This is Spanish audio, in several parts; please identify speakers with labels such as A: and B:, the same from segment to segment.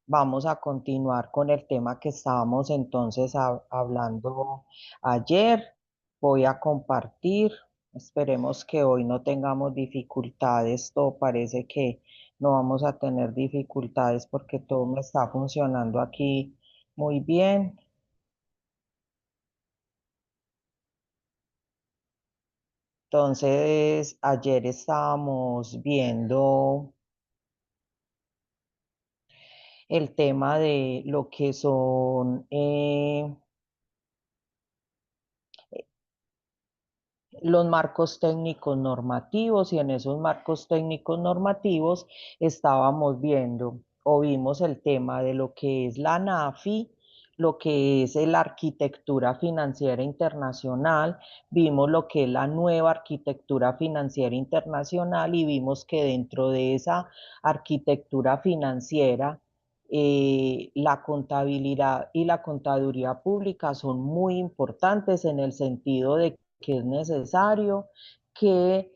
A: Vamos a continuar con el tema que estábamos entonces hablando ayer. Voy a compartir. Esperemos que hoy no tengamos dificultades. Todo parece que no vamos a tener dificultades porque todo me está funcionando aquí muy bien. Entonces, ayer estábamos viendo el tema de lo que son los marcos técnicos normativos, y en esos marcos técnicos normativos estábamos viendo o vimos el tema de lo que es la NAFI, lo que es la arquitectura financiera internacional, vimos lo que es la nueva arquitectura financiera internacional y vimos que dentro de esa arquitectura financiera la contabilidad y la contaduría pública son muy importantes en el sentido de que es necesario que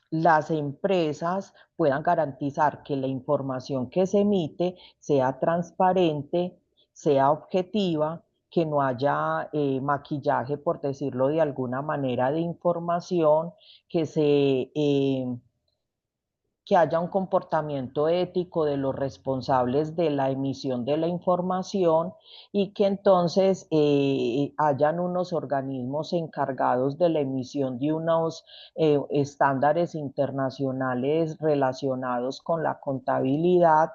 A: las empresas puedan garantizar que la información que se emite sea transparente, sea objetiva, que no haya maquillaje, por decirlo de alguna manera, de información, que haya un comportamiento ético de los responsables de la emisión de la información y que entonces hayan unos organismos encargados de la emisión de unos estándares internacionales relacionados con la contabilidad,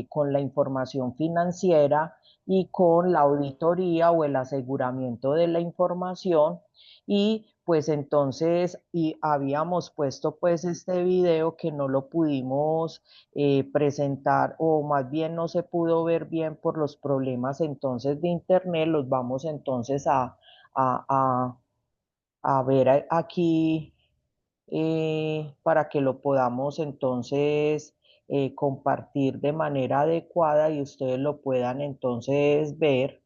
A: con la información financiera y con la auditoría o el aseguramiento de la información. Y pues entonces y habíamos puesto pues este video que no lo pudimos presentar, o más bien no se pudo ver bien por los problemas entonces de internet. Los vamos entonces a, a, a ver aquí para que lo podamos entonces compartir de manera adecuada y ustedes lo puedan entonces ver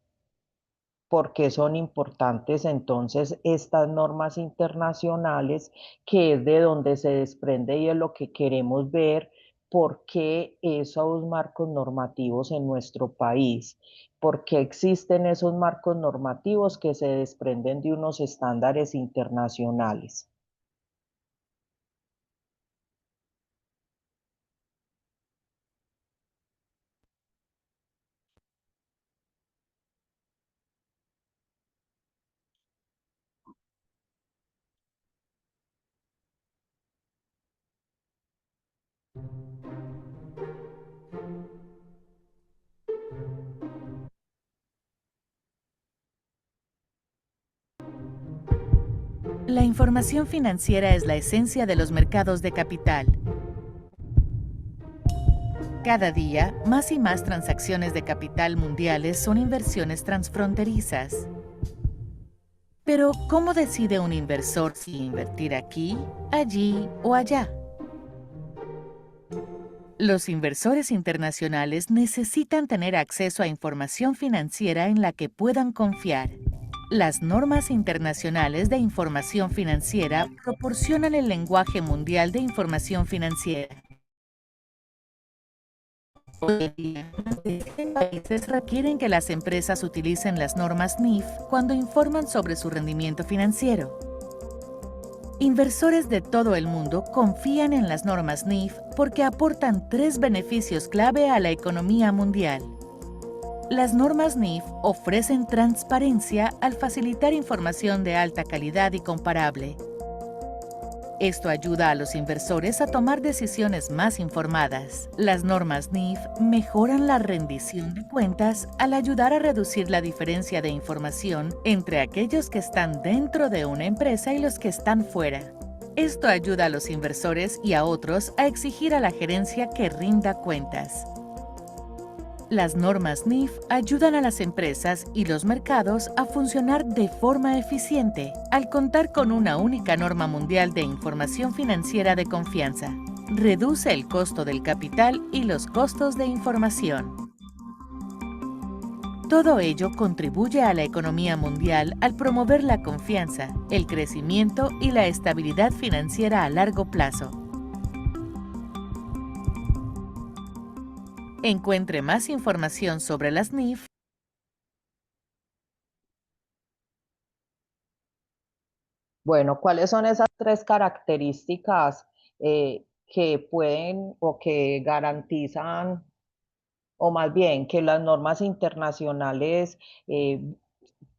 A: por qué son importantes entonces estas normas internacionales, que es de donde se desprende y es lo que queremos ver, por qué esos marcos normativos en nuestro país, por qué existen esos marcos normativos que se desprenden de unos estándares internacionales.
B: La información financiera es la esencia de los mercados de capital. Cada día, más y más transacciones de capital mundiales son inversiones transfronterizas. Pero, ¿cómo decide un inversor si invertir aquí, allí o allá? Los inversores internacionales necesitan tener acceso a información financiera en la que puedan confiar. Las normas internacionales de información financiera proporcionan el lenguaje mundial de información financiera. Hoy en día, países requieren que las empresas utilicen las normas NIF cuando informan sobre su rendimiento financiero. Inversores de todo el mundo confían en las normas NIF porque aportan tres beneficios clave a la economía mundial. Las normas NIF ofrecen transparencia al facilitar información de alta calidad y comparable. Esto ayuda a los inversores a tomar decisiones más informadas. Las normas NIF mejoran la rendición de cuentas al ayudar a reducir la diferencia de información entre aquellos que están dentro de una empresa y los que están fuera. Esto ayuda a los inversores y a otros a exigir a la gerencia que rinda cuentas. Las normas NIF ayudan a las empresas y los mercados a funcionar de forma eficiente al contar con una única norma mundial de información financiera de confianza. Reduce el costo del capital y los costos de información. Todo ello contribuye a la economía mundial al promover la confianza, el crecimiento y la estabilidad financiera a largo plazo. Encuentre más información sobre las NIF
A: Bueno, ¿cuáles son esas tres características que pueden o que garantizan, o más bien que las normas internacionales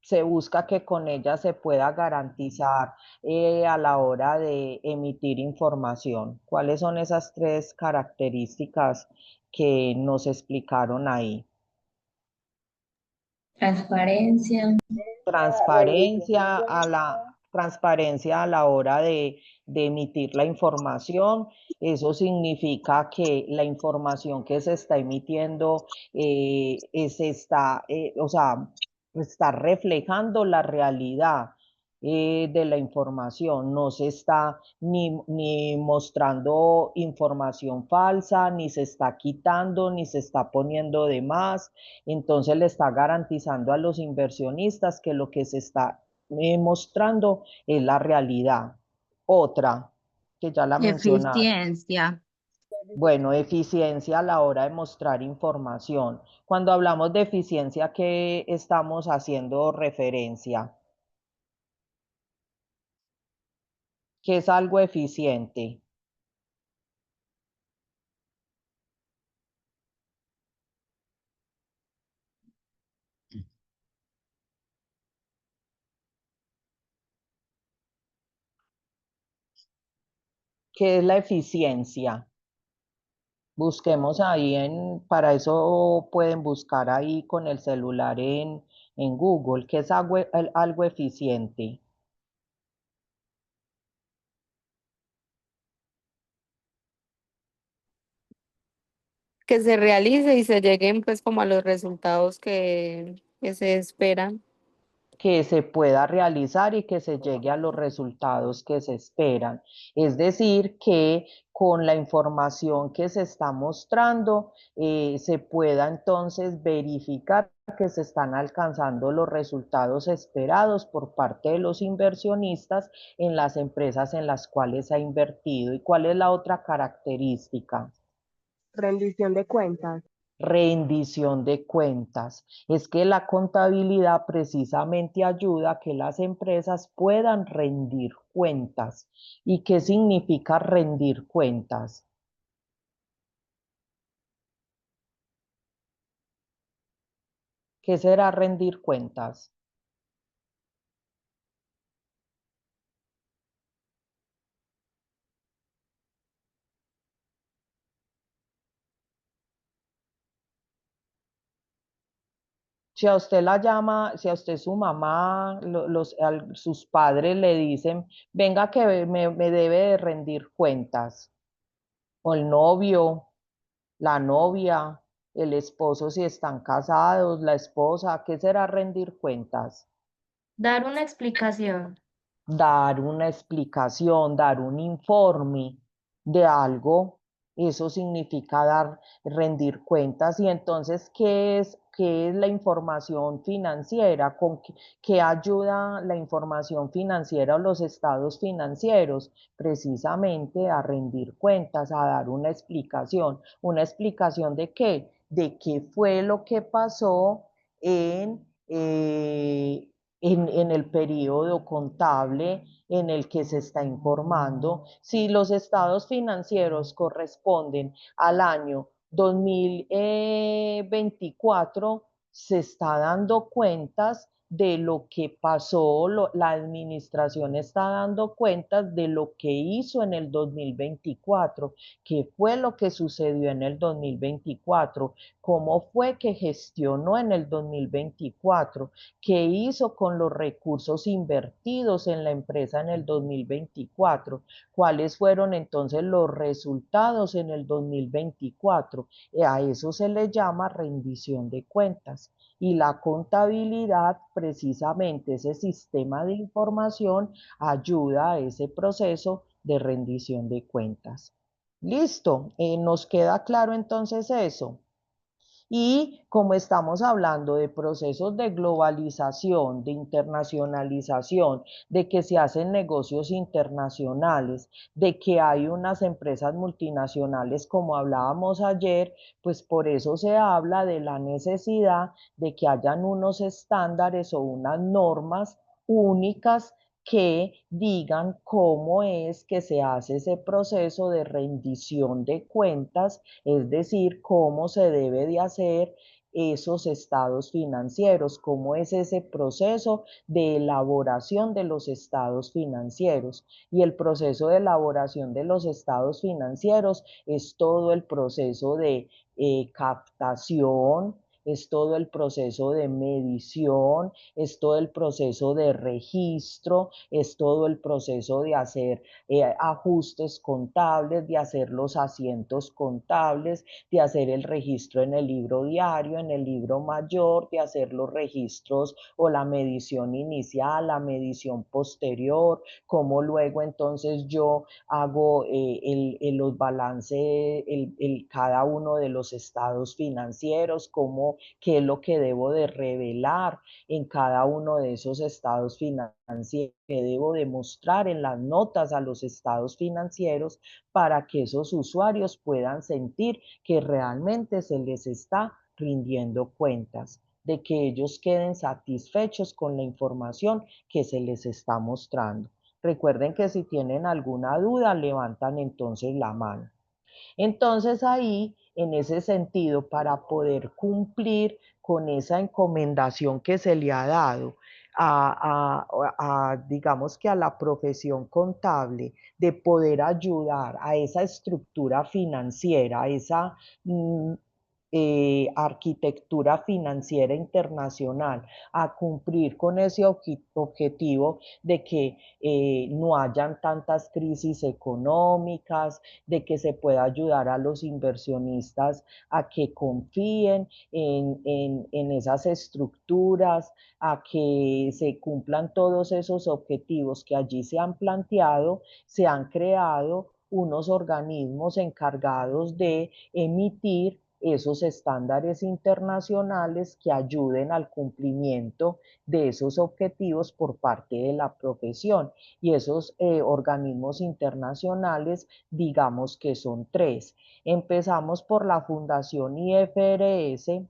A: se busca que con ellas se pueda garantizar a la hora de emitir información? ¿Cuáles son esas tres características que nos explicaron ahí?
C: Transparencia,
A: Transparencia a la hora de emitir la información. Eso significa que la información que se está emitiendo o sea, está reflejando la realidad de la información. No se está ni mostrando información falsa, ni se está quitando, ni se está poniendo de más. Entonces le está garantizando a los inversionistas que lo que se está mostrando es la realidad. Otra, que ya la mencionaron.
C: eficiencia.
A: Bueno, eficiencia a la hora de mostrar información. Cuando hablamos de eficiencia, ¿a qué estamos haciendo referencia? ¿Qué es algo eficiente? ¿Qué es la eficiencia? Busquemos ahí para eso pueden buscar ahí con el celular en Google, ¿qué es algo eficiente?
D: Que se realice y se lleguen pues como a los resultados que se esperan.
A: Que se pueda realizar y que se llegue a los resultados que se esperan. Es decir, que con la información que se está mostrando, se pueda entonces verificar que se están alcanzando los resultados esperados por parte de los inversionistas en las empresas en las cuales se ha invertido. ¿Y cuál es la otra característica?
E: Rendición de cuentas.
A: Rendición de cuentas. Es que la contabilidad precisamente ayuda a que las empresas puedan rendir cuentas. ¿Y qué significa rendir cuentas? ¿Qué será rendir cuentas? Si a usted la llama, si a usted su mamá, sus padres le dicen, venga que me debe de rendir cuentas, o el novio, la novia, el esposo si están casados, la esposa, ¿qué será rendir cuentas?
C: Dar una explicación.
A: Dar una explicación, dar un informe de algo, eso significa rendir cuentas. Y entonces, qué es la información financiera? ¿Qué ayuda la información financiera o los estados financieros? Precisamente a rendir cuentas, a dar una explicación. ¿Una explicación de qué? De qué fue lo que pasó en... en el periodo contable en el que se está informando. Si los estados financieros corresponden al año 2024, se está dando cuentas de lo que pasó, la administración está dando cuentas de lo que hizo en el 2024, qué fue lo que sucedió en el 2024, cómo fue que gestionó en el 2024, qué hizo con los recursos invertidos en la empresa en el 2024, cuáles fueron entonces los resultados en el 2024. A eso se le llama rendición de cuentas. Y la contabilidad, precisamente ese sistema de información, ayuda a ese proceso de rendición de cuentas. Listo, nos queda claro entonces eso. Y como estamos hablando de procesos de globalización, de internacionalización, de que se hacen negocios internacionales, de que hay unas empresas multinacionales como hablábamos ayer, pues por eso se habla de la necesidad de que hayan unos estándares o unas normas únicas que digan cómo es que se hace ese proceso de rendición de cuentas, es decir, cómo se debe de hacer esos estados financieros, cómo es ese proceso de elaboración de los estados financieros. Y el proceso de elaboración de los estados financieros es todo el proceso de captación, es todo el proceso de medición, es todo el proceso de registro, es todo el proceso de hacer ajustes contables, de hacer los asientos contables, de hacer el registro en el libro diario, en el libro mayor, de hacer los registros o la medición inicial, la medición posterior, cómo luego entonces yo hago los balances, cada uno de los estados financieros, cómo, qué es lo que debo de revelar en cada uno de esos estados financieros, que debo demostrar en las notas a los estados financieros para que esos usuarios puedan sentir que realmente se les está rindiendo cuentas, de que ellos queden satisfechos con la información que se les está mostrando. Recuerden que si tienen alguna duda, levantan entonces la mano. Entonces ahí, en ese sentido, para poder cumplir con esa encomendación que se le ha dado digamos que a la profesión contable, de poder ayudar a esa estructura financiera, a esa arquitectura financiera internacional, a cumplir con ese objetivo de que no hayan tantas crisis económicas, de que se pueda ayudar a los inversionistas a que confíen en esas estructuras, a que se cumplan todos esos objetivos que allí se han planteado, se han creado unos organismos encargados de emitir esos estándares internacionales que ayuden al cumplimiento de esos objetivos por parte de la profesión. Y esos organismos internacionales, digamos que son tres. Empezamos por la Fundación IFRS.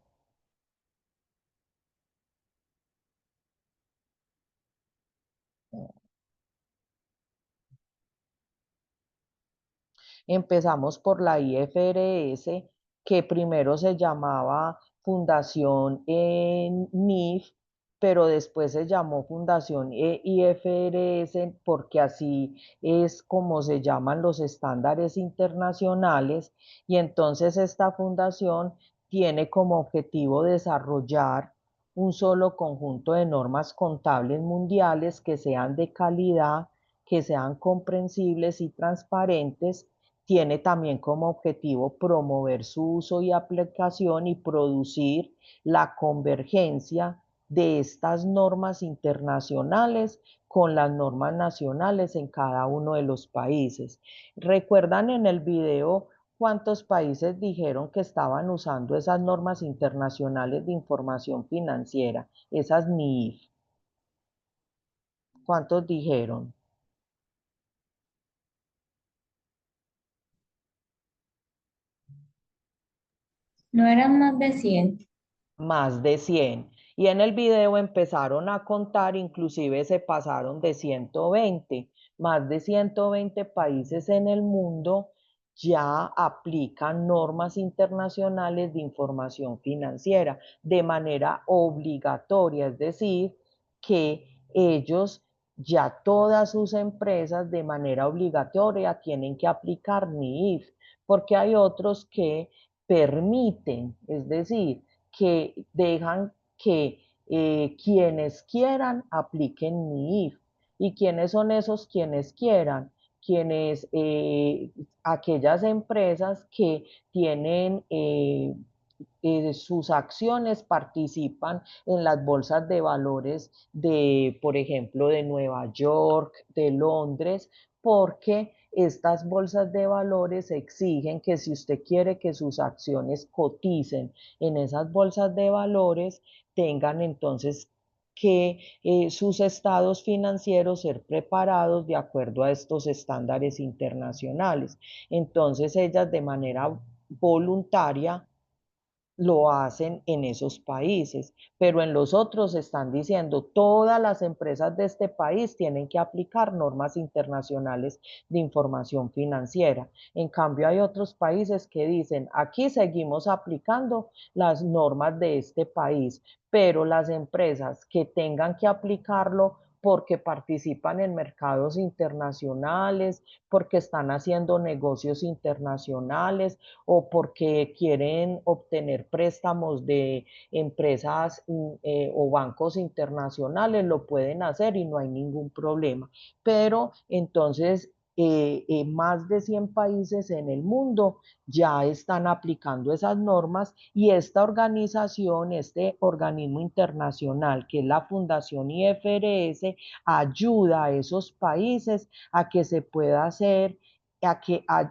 A: Empezamos por la IFRS, que primero se llamaba Fundación NIF, pero después se llamó Fundación IFRS porque así es como se llaman los estándares internacionales. Y entonces esta fundación tiene como objetivo desarrollar un solo conjunto de normas contables mundiales que sean de calidad, que sean comprensibles y transparentes. Tiene también como objetivo promover su uso y aplicación y producir la convergencia de estas normas internacionales con las normas nacionales en cada uno de los países. ¿Recuerdan en el video cuántos países dijeron que estaban usando esas normas internacionales de información financiera, esas NIF? ¿Cuántos dijeron?
C: No eran más de 100.
A: Más de 100. Y en el video empezaron a contar, inclusive se pasaron de 120. Más de 120 países en el mundo ya aplican normas internacionales de información financiera de manera obligatoria, es decir, que ellos ya todas sus empresas de manera obligatoria tienen que aplicar NIF, porque hay otros que permiten, es decir, que dejan que quienes quieran apliquen NIF. ¿Y quiénes son esos quienes quieran? Quienes, aquellas empresas que tienen sus acciones participan en las bolsas de valores de, por ejemplo, de Nueva York, de Londres, porque estas bolsas de valores exigen que si usted quiere que sus acciones coticen en esas bolsas de valores, tengan entonces que sus estados financieros ser preparados de acuerdo a estos estándares internacionales. Entonces ellas de manera voluntaria lo hacen en esos países, pero en los otros están diciendo todas las empresas de este país tienen que aplicar normas internacionales de información financiera. En cambio, hay otros países que dicen aquí seguimos aplicando las normas de este país, pero las empresas que tengan que aplicarlo porque participan en mercados internacionales, porque están haciendo negocios internacionales o porque quieren obtener préstamos de empresas o bancos internacionales, lo pueden hacer y no hay ningún problema. Pero entonces más de 100 países en el mundo ya están aplicando esas normas y esta organización, este organismo internacional que es la Fundación IFRS, ayuda a esos países a que se pueda hacer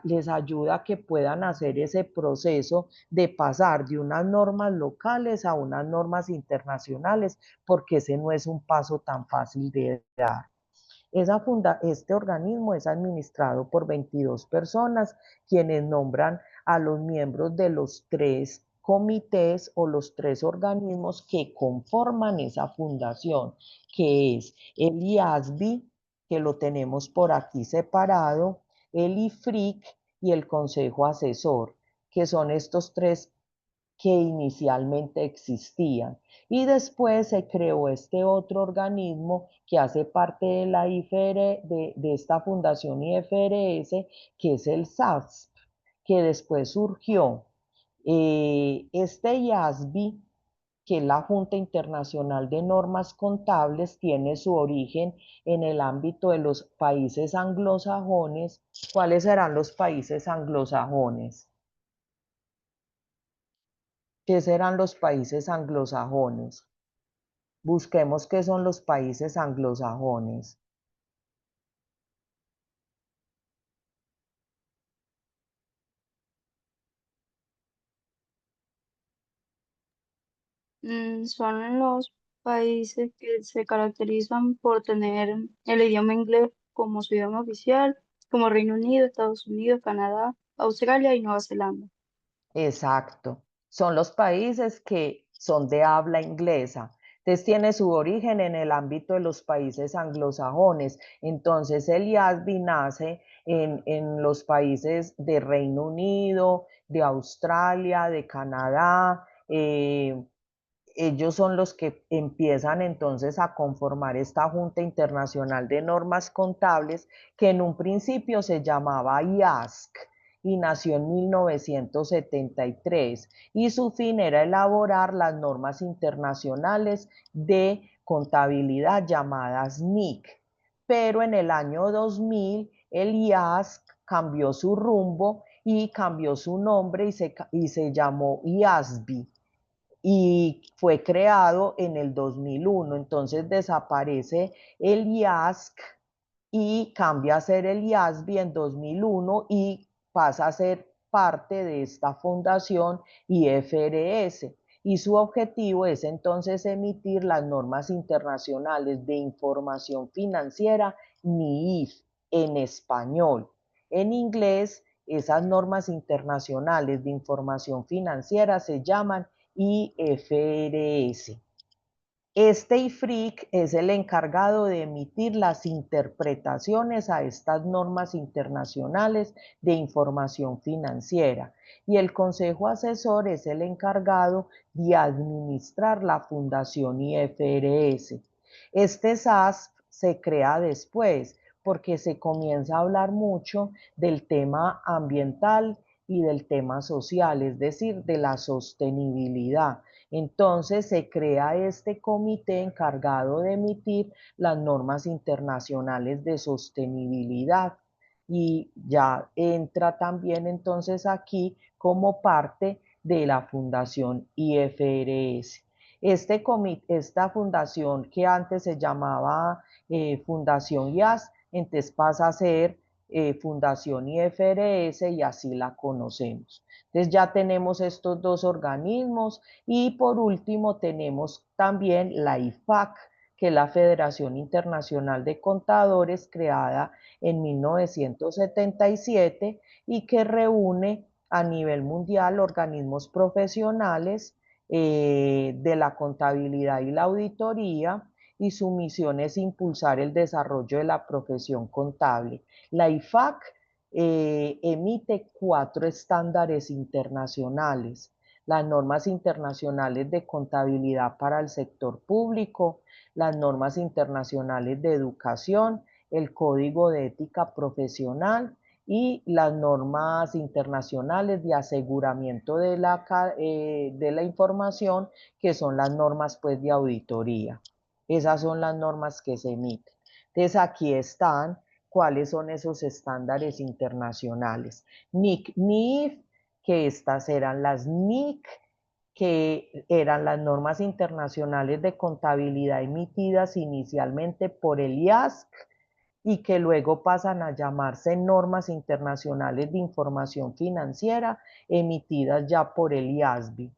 A: les ayuda a que puedan hacer ese proceso de pasar de unas normas locales a unas normas internacionales, porque ese no es un paso tan fácil de dar. Este organismo es administrado por 22 personas, quienes nombran a los miembros de los 3 comités o los 3 organismos que conforman esa fundación, que es el IASBI, que lo tenemos por aquí separado, el IFRIC y el Consejo Asesor, que son estos 3 que inicialmente existían. Y después se creó este otro organismo que hace parte de la de esta fundación IFRS, que es el SASP, que después surgió. Este IASBI, que es la Junta Internacional de Normas Contables, tiene su origen en el ámbito de los países anglosajones. ¿Cuáles serán los países anglosajones? ¿Qué serán los países anglosajones? Busquemos qué son los países anglosajones.
F: Son los países que se caracterizan por tener el idioma inglés como su idioma oficial, como Reino Unido, Estados Unidos, Canadá, Australia y Nueva Zelanda.
A: Exacto. Son los países que son de habla inglesa. Entonces tiene su origen en el ámbito de los países anglosajones. Entonces el IASBI nace en los países de Reino Unido, de Australia, de Canadá. Ellos son los que empiezan entonces a conformar esta Junta Internacional de Normas Contables, que en un principio se llamaba IASC y nació en 1973, y su fin era elaborar las normas internacionales de contabilidad llamadas NIC. Pero en el año 2000 el IASC cambió su rumbo y cambió su nombre y se llamó IASBI, y fue creado en el 2001. Entonces desaparece el IASC y cambia a ser el IASBI en 2001 y pasa a ser parte de esta fundación IFRS. Y su objetivo es entonces emitir las normas internacionales de información financiera NIIF en español. En inglés, esas normas internacionales de información financiera se llaman IFRS. Este IFRIC es el encargado de emitir las interpretaciones a estas normas internacionales de información financiera, y el Consejo Asesor es el encargado de administrar la Fundación IFRS. Este SASP se crea después porque se comienza a hablar mucho del tema ambiental y del tema social, es decir, de la sostenibilidad. Entonces se crea este comité encargado de emitir las normas internacionales de sostenibilidad, y ya entra también entonces aquí como parte de la Fundación IFRS. Esta fundación, que antes se llamaba Fundación IAS, entonces pasa a ser Fundación IFRS, y así la conocemos. Entonces ya tenemos estos dos organismos, y por último tenemos también la IFAC, que es la Federación Internacional de Contadores, creada en 1977 y que reúne a nivel mundial organismos profesionales de la contabilidad y la auditoría, y su misión es impulsar el desarrollo de la profesión contable. La IFAC emite 4 estándares internacionales: las normas internacionales de contabilidad para el sector público, las normas internacionales de educación, el código de ética profesional y las normas internacionales de aseguramiento de la información, que son las normas pues de auditoría. Esas son las normas que se emiten. Entonces aquí están cuáles son esos estándares internacionales. NIC, NIF, que estas eran las NIC, que eran las normas internacionales de contabilidad emitidas inicialmente por el IASC y que luego pasan a llamarse normas internacionales de información financiera, emitidas ya por el IASB,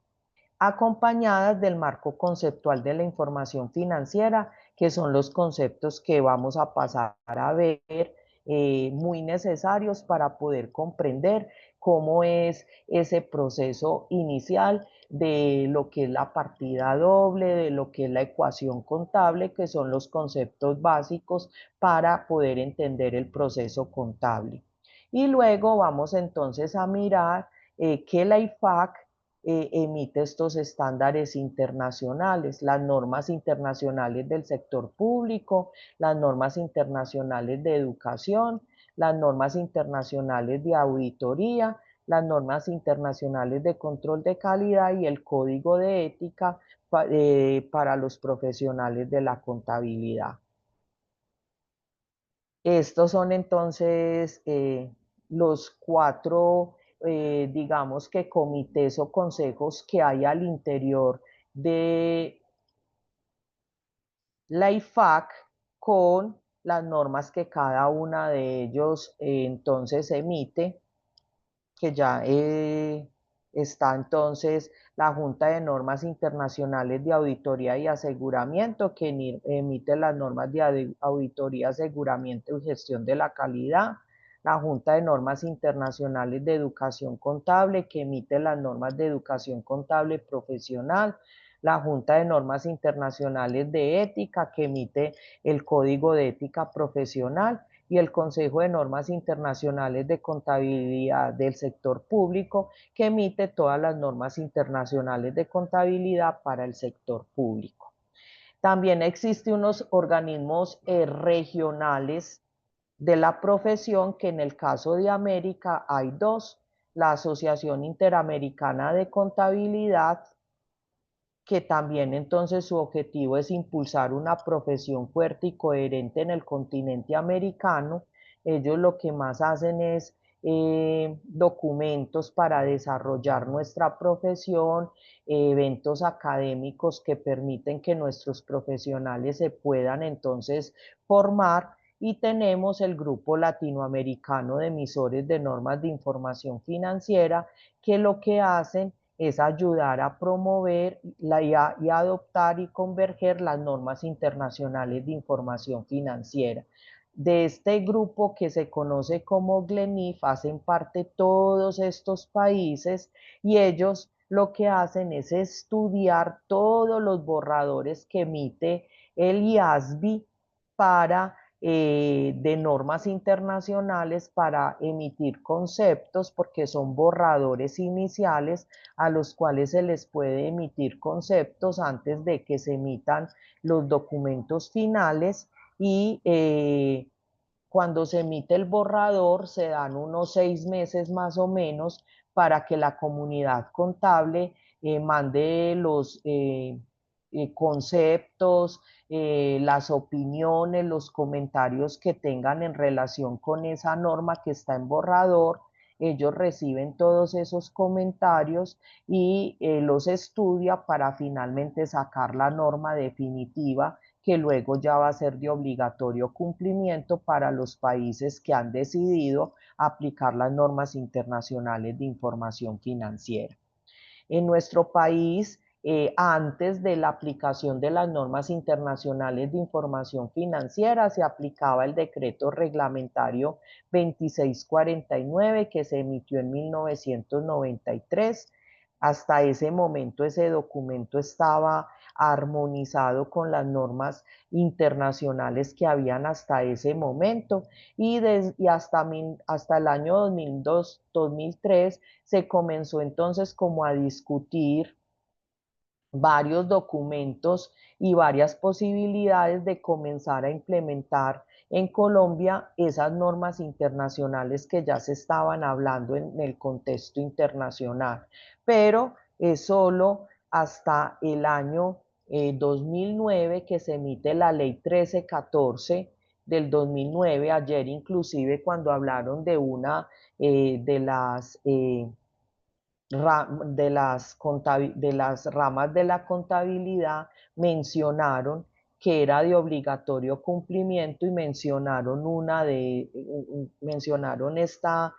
A: acompañadas del marco conceptual de la información financiera, que son los conceptos que vamos a pasar a ver, muy necesarios para poder comprender cómo es ese proceso inicial de lo que es la partida doble, de lo que es la ecuación contable, que son los conceptos básicos para poder entender el proceso contable. Y luego vamos entonces a mirar que la IFAC emite estos estándares internacionales, las normas internacionales del sector público, las normas internacionales de educación, las normas internacionales de auditoría, las normas internacionales de control de calidad y el código de ética para los profesionales de la contabilidad. Estos son entonces los 4, digamos que comités o consejos que hay al interior de la IFAC, con las normas que cada una de ellos entonces emite, que ya está entonces la Junta de Normas Internacionales de Auditoría y Aseguramiento, que emite las normas de auditoría, aseguramiento y gestión de la calidad; la Junta de Normas Internacionales de Educación Contable, que emite las normas de educación contable profesional; la Junta de Normas Internacionales de Ética, que emite el Código de Ética Profesional; y el Consejo de Normas Internacionales de Contabilidad del Sector Público, que emite todas las normas internacionales de contabilidad para el sector público. También existen unos organismos regionales de la profesión, que en el caso de América hay 2: la Asociación Interamericana de Contabilidad, que también entonces su objetivo es impulsar una profesión fuerte y coherente en el continente americano. Ellos lo que más hacen es documentos para desarrollar nuestra profesión, eventos académicos que permiten que nuestros profesionales se puedan entonces formar. Y tenemos el Grupo Latinoamericano de Emisores de Normas de Información Financiera, que lo que hacen es ayudar a promover y adoptar y converger las normas internacionales de información financiera. De este grupo, que se conoce como GLENIF, hacen parte todos estos países, y ellos lo que hacen es estudiar todos los borradores que emite el IASB de normas internacionales, para emitir conceptos, porque son borradores iniciales a los cuales se les puede emitir conceptos antes de que se emitan los documentos finales. Y cuando se emite el borrador, se dan unos 6 meses más o menos para que la comunidad contable mande los conceptos, las opiniones, los comentarios que tengan en relación con esa norma que está en borrador. Ellos reciben todos esos comentarios y los estudia para finalmente sacar la norma definitiva, que luego ya va a ser de obligatorio cumplimiento para los países que han decidido aplicar las normas internacionales de información financiera. En nuestro país, antes de la aplicación de las normas internacionales de información financiera, se aplicaba el decreto reglamentario 2649 que se emitió en 1993. Hasta ese momento ese documento estaba armonizado con las normas internacionales que habían hasta ese momento y hasta el año 2002-2003 se comenzó entonces como a discutir varios documentos y varias posibilidades de comenzar a implementar en Colombia esas normas internacionales que ya se estaban hablando en el contexto internacional. Pero es solo hasta el año 2009 que se emite la ley 1314 del 2009. Ayer inclusive cuando hablaron de una de las de las ramas de la contabilidad mencionaron que era de obligatorio cumplimiento y mencionaron esta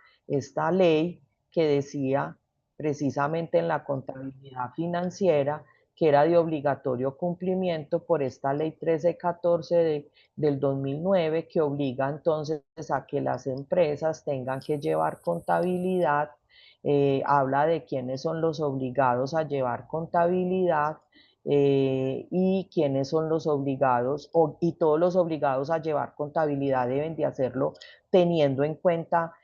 A: ley que decía precisamente en la contabilidad financiera que era de obligatorio cumplimiento por esta ley 1314 del 2009 que obliga entonces a que las empresas tengan que llevar contabilidad. Habla de quiénes son los obligados a llevar contabilidad y quiénes son los obligados y todos los obligados a llevar contabilidad deben de hacerlo teniendo en cuenta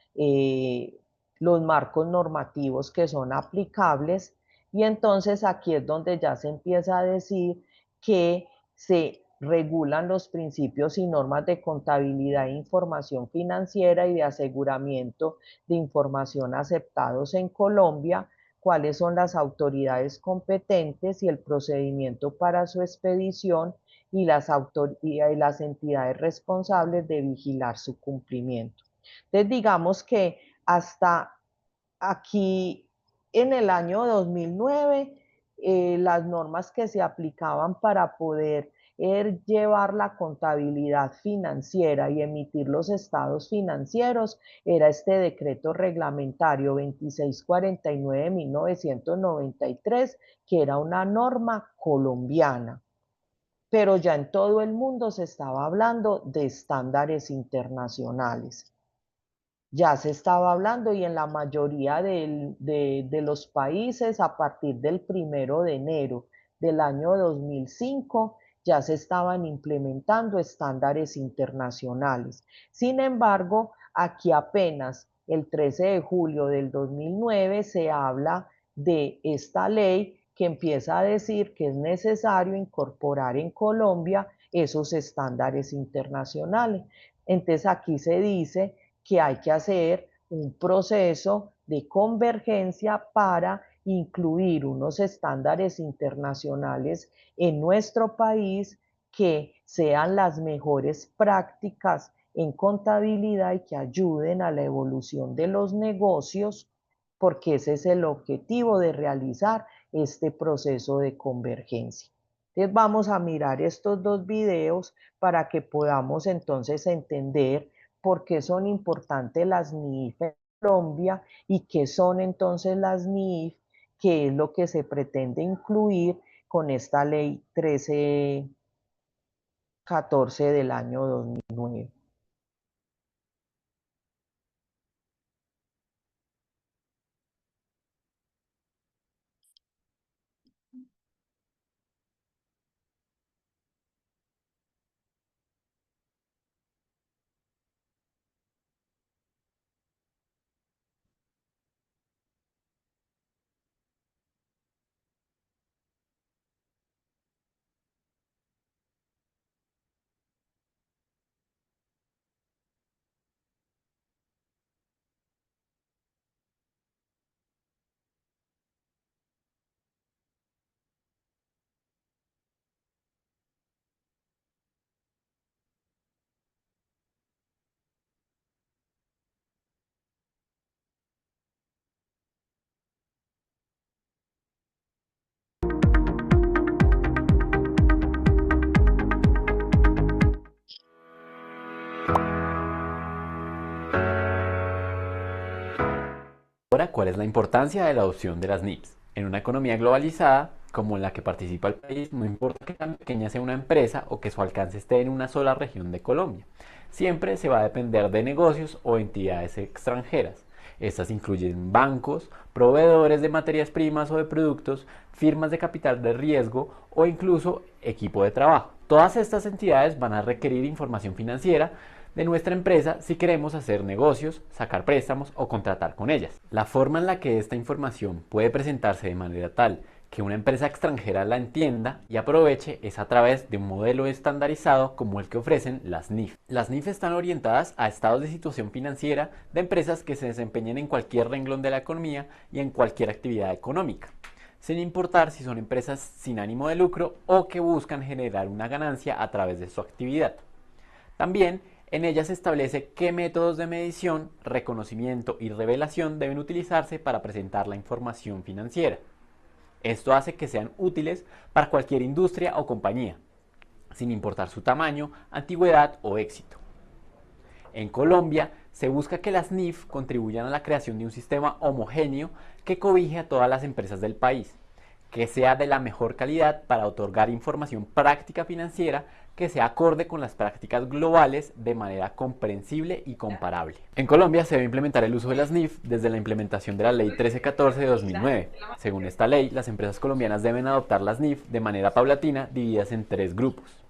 A: los marcos normativos que son aplicables. Y entonces aquí es donde ya se empieza a decir que se regulan los principios y normas de contabilidad e información financiera y de aseguramiento de información aceptados en Colombia, cuáles son las autoridades competentes y el procedimiento para su expedición y las entidades responsables de vigilar su cumplimiento. Entonces, digamos que hasta aquí en el año 2009, las normas que se aplicaban para poder llevar la contabilidad financiera y emitir los estados financieros era este decreto reglamentario 2649 de 1993, que era una norma colombiana, pero ya en todo el mundo se estaba hablando de estándares internacionales. Ya se estaba hablando y en la mayoría de los países a partir del 1 de enero del año 2005 ya se estaban implementando estándares internacionales. Sin embargo, aquí apenas el 13 de julio del 2009 se habla de esta ley que empieza a decir que es necesario incorporar en Colombia esos estándares internacionales. Entonces aquí se dice que hay que hacer un proceso de convergencia para incluir unos estándares internacionales en nuestro país que sean las mejores prácticas en contabilidad y que ayuden a la evolución de los negocios, porque ese es el objetivo de realizar este proceso de convergencia. Entonces vamos a mirar estos dos videos para que podamos entonces entender por qué son importantes las NIF en Colombia y qué son entonces las NIF, qué es lo que se pretende incluir con esta ley 1314 del año 2009.
G: ¿Cuál es la importancia de la adopción de las NIFs? En una economía globalizada, como en la que participa el país, no importa que tan pequeña sea una empresa o que su alcance esté en una sola región de Colombia. Siempre se va a depender de negocios o entidades extranjeras. Estas incluyen bancos, proveedores de materias primas o de productos, firmas de capital de riesgo o incluso equipo de trabajo. Todas estas entidades van a requerir información financiera de nuestra empresa si queremos hacer negocios, sacar préstamos o contratar con ellas. La forma en la que esta información puede presentarse de manera tal que una empresa extranjera la entienda y aproveche es a través de un modelo estandarizado como el que ofrecen las NIF. Las NIF están orientadas a estados de situación financiera de empresas que se desempeñen en cualquier renglón de la economía y en cualquier actividad económica, sin importar si son empresas sin ánimo de lucro o que buscan generar una ganancia a través de su actividad. También en ellas se establece qué métodos de medición, reconocimiento y revelación deben utilizarse para presentar la información financiera. Esto hace que sean útiles para cualquier industria o compañía, sin importar su tamaño, antigüedad o éxito. En Colombia, se busca que las NIF contribuyan a la creación de un sistema homogéneo que cobije a todas las empresas del país, que sea de la mejor calidad para otorgar información práctica financiera que sea acorde con las prácticas globales de manera comprensible y comparable. En Colombia se debe implementar el uso de las NIF desde la implementación de la Ley 1314 de 2009. Según esta ley, las empresas colombianas deben adoptar las NIF de manera paulatina, divididas en 3 grupos.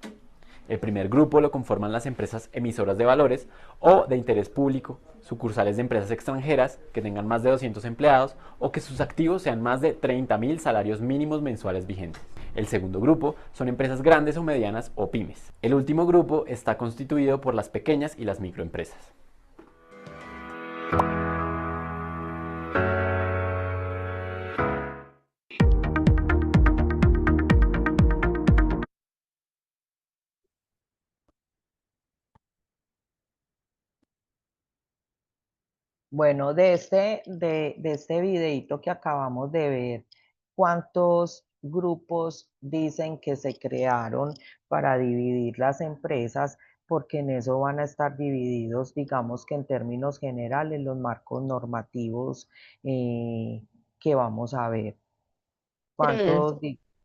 G: El primer grupo lo conforman las empresas emisoras de valores o de interés público, sucursales de empresas extranjeras que tengan más de 200 empleados o que sus activos sean más de 30.000 salarios mínimos mensuales vigentes. El segundo grupo son empresas grandes o medianas o pymes. El último grupo está constituido por las pequeñas y las microempresas.
A: Bueno, de este videito que acabamos de ver, ¿cuántos grupos dicen que se crearon para dividir las empresas? Porque en eso van a estar divididos, digamos que en términos generales, los marcos normativos que vamos a ver.
D: 3.
A: ¿Cuántos?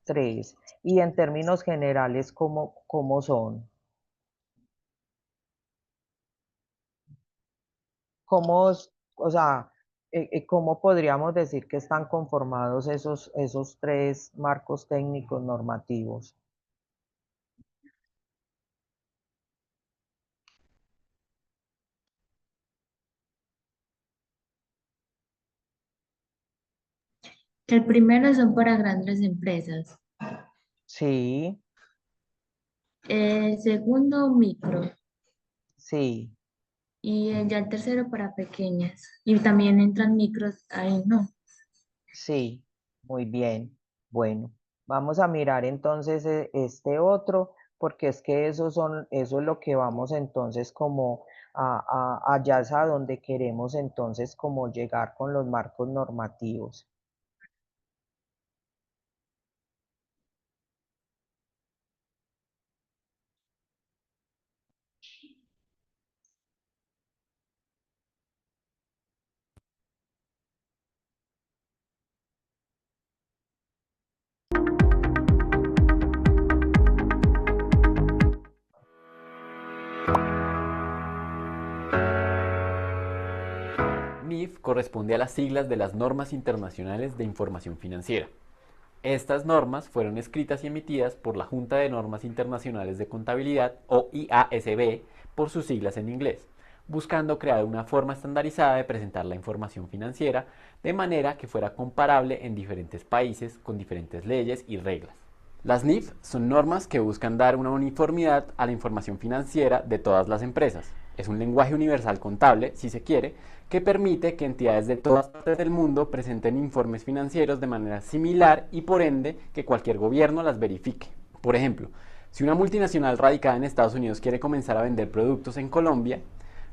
A: 3. Y en términos generales, ¿cómo son? ¿Cómo, o sea, cómo podríamos decir que están conformados esos 3 marcos técnicos normativos?
C: El primero son para grandes empresas.
A: Sí,
C: El segundo, micro.
A: sí,
C: Y ya el tercero para pequeñas. Y también entran micros ahí, ¿no?
A: sí, muy bien. Bueno, vamos a mirar entonces este otro, porque es que eso es lo que vamos entonces como allá es a donde queremos entonces como llegar con los marcos normativos.
G: NIF corresponde a las siglas de las Normas Internacionales de Información Financiera. Estas normas fueron escritas y emitidas por la Junta de Normas Internacionales de Contabilidad, o IASB, por sus siglas en inglés, buscando crear una forma estandarizada de presentar la información financiera de manera que fuera comparable en diferentes países con diferentes leyes y reglas. Las NIF son normas que buscan dar una uniformidad a la información financiera de todas las empresas. Es un lenguaje universal contable, si se quiere, que permite que entidades de todas partes del mundo presenten informes financieros de manera similar y por ende que cualquier gobierno las verifique. Por ejemplo, si una multinacional radicada en Estados Unidos quiere comenzar a vender productos en Colombia,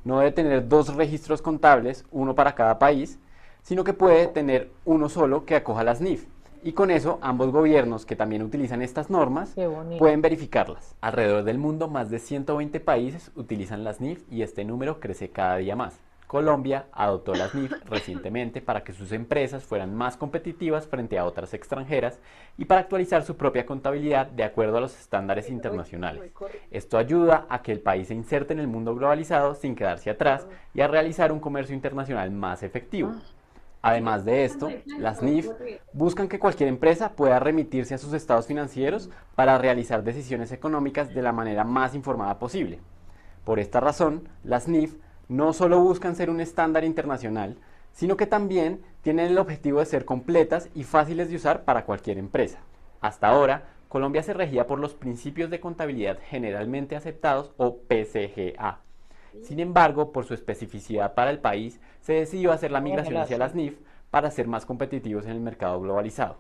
G: no debe tener 2 registros contables, uno para cada país, sino que puede tener uno solo que acoja las NIF. Y con eso, ambos gobiernos que también utilizan estas normas pueden verificarlas. Alrededor del mundo, más de 120 países utilizan las NIF y este número crece cada día más. Colombia adoptó las NIF recientemente para que sus empresas fueran más competitivas frente a otras extranjeras y para actualizar su propia contabilidad de acuerdo a los estándares internacionales. Esto ayuda a que el país se inserte en el mundo globalizado sin quedarse atrás y a realizar un comercio internacional más efectivo. Además de esto, las NIF buscan que cualquier empresa pueda remitirse a sus estados financieros para realizar decisiones económicas de la manera más informada posible. Por esta razón, las NIF no solo buscan ser un estándar internacional, sino que también tienen el objetivo de ser completas y fáciles de usar para cualquier empresa. Hasta ahora, Colombia se regía por los principios de contabilidad generalmente aceptados o PCGA. Sin embargo, por su especificidad para el país, se decidió hacer la migración hacia las NIF para ser más competitivos en el mercado globalizado.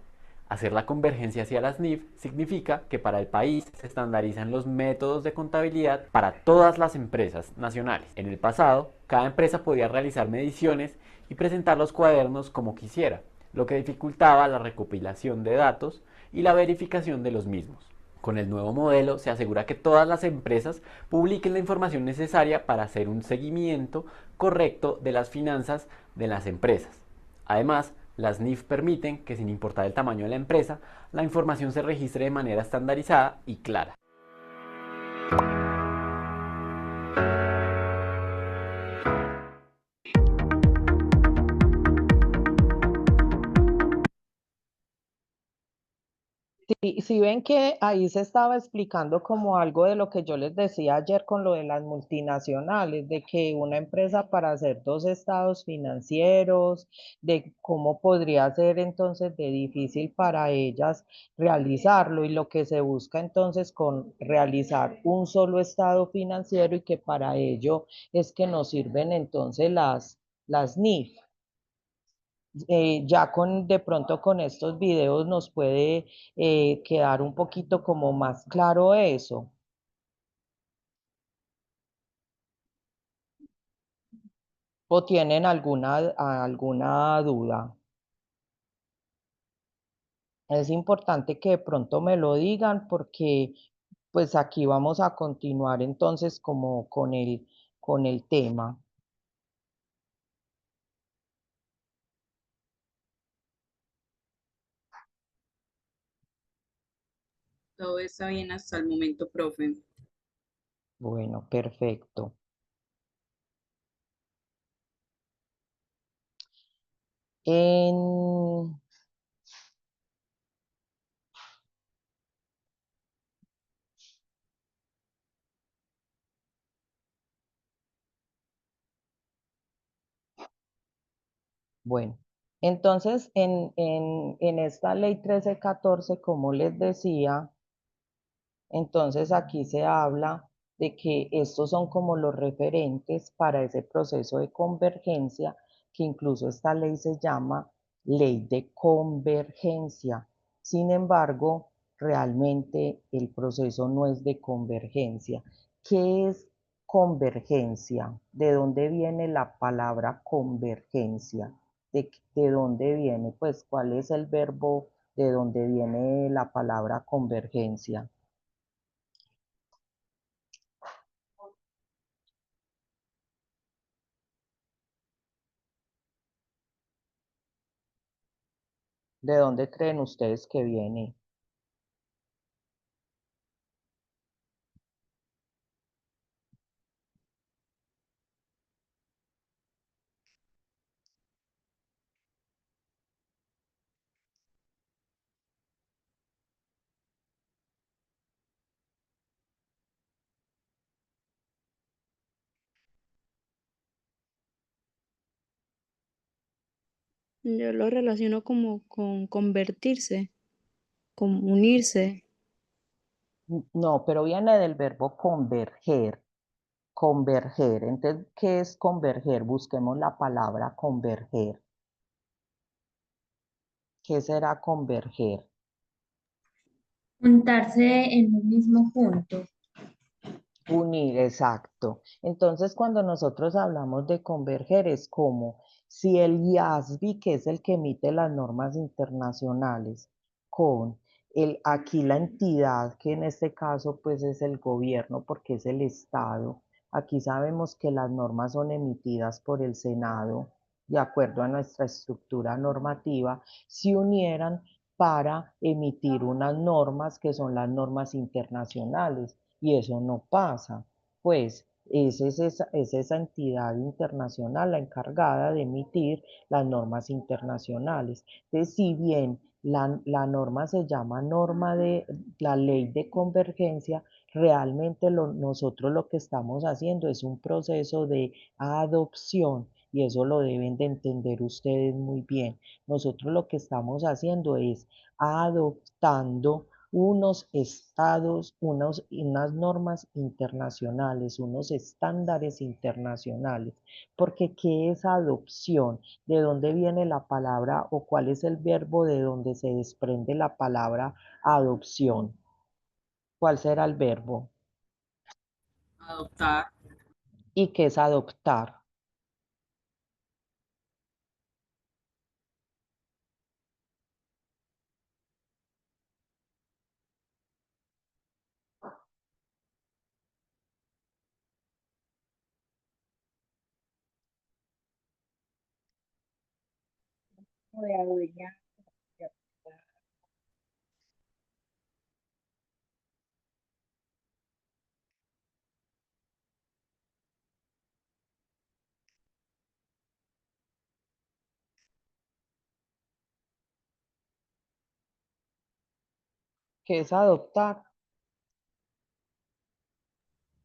G: Hacer la convergencia hacia las NIF significa que para el país se estandarizan los métodos de contabilidad para todas las empresas nacionales. En el pasado, cada empresa podía realizar mediciones y presentar los cuadernos como quisiera, lo que dificultaba la recopilación de datos y la verificación de los mismos. Con el nuevo modelo se asegura que todas las empresas publiquen la información necesaria para hacer un seguimiento correcto de las finanzas de las empresas. Además, las NIF permiten que, sin importar el tamaño de la empresa, la información se registre de manera estandarizada y clara.
A: Si ven que ahí se estaba explicando como algo de lo que yo les decía ayer con lo de las multinacionales, de que una empresa para hacer dos estados financieros, de cómo podría ser entonces de difícil para ellas realizarlo y lo que se busca entonces con realizar un solo estado financiero y que para ello es que nos sirven entonces las NIF. Ya con de pronto con estos videos nos puede quedar un poquito como más claro eso. ¿O tienen alguna duda? Es importante que de pronto me lo digan porque pues aquí vamos a continuar entonces como con el tema.
H: Todo está bien hasta el momento, profe.
A: Bueno, perfecto. En, bueno, entonces en esta ley 1314, como les decía, entonces aquí se habla de que estos son como los referentes para ese proceso de convergencia, que incluso esta ley se llama ley de convergencia. Sin embargo, realmente el proceso no es de convergencia. ¿Qué es convergencia? ¿De dónde viene la palabra convergencia? ¿De dónde viene? Pues, ¿cuál es el verbo de dónde viene la palabra convergencia? ¿De dónde creen ustedes que viene?
F: Yo lo relaciono como con convertirse, con unirse.
A: No, pero viene del verbo converger, converger. Entonces, ¿qué es converger? Busquemos la palabra converger. ¿Qué será converger?
C: Juntarse en un mismo punto.
A: Unir, exacto. Entonces, cuando nosotros hablamos de converger, es como si el IASBI, que es el que emite las normas internacionales, con aquí la entidad, que en este caso pues es el gobierno, porque es el Estado, Aquí sabemos que las normas son emitidas por el Senado de acuerdo a nuestra estructura normativa, se unieran para emitir unas normas que son las normas internacionales y eso no pasa. Pues es esa entidad internacional la encargada de emitir las normas internacionales. Entonces, si bien la norma se llama norma de la ley de convergencia, realmente nosotros lo que estamos haciendo es un proceso de adopción y eso lo deben de entender ustedes muy bien. Nosotros lo que estamos haciendo es adoptando unos estados, unas normas internacionales, unos estándares internacionales. Porque ¿qué es adopción? ¿De dónde viene la palabra o cuál es el verbo de donde se desprende la palabra adopción? ¿Cuál será el verbo?
H: Adoptar.
A: ¿Y qué es adoptar? ¿Qué es adoptar?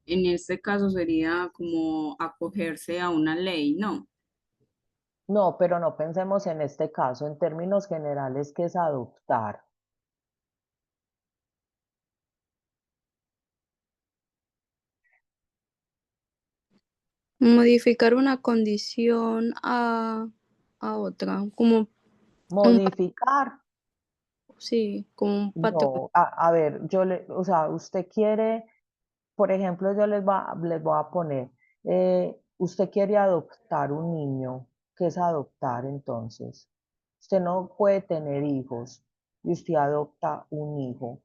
H: En este caso sería como acogerse a una ley, ¿no?
A: No, pero no pensemos en este caso, en términos generales, ¿qué es adoptar?
F: Modificar una condición a otra, como un,
A: Modificar.
F: sí, como un patrón.
A: No, a ver, o sea, usted quiere, por ejemplo, yo les voy a poner, usted quiere adoptar un niño. ¿Qué es adoptar entonces? Usted no puede tener hijos y usted adopta un hijo.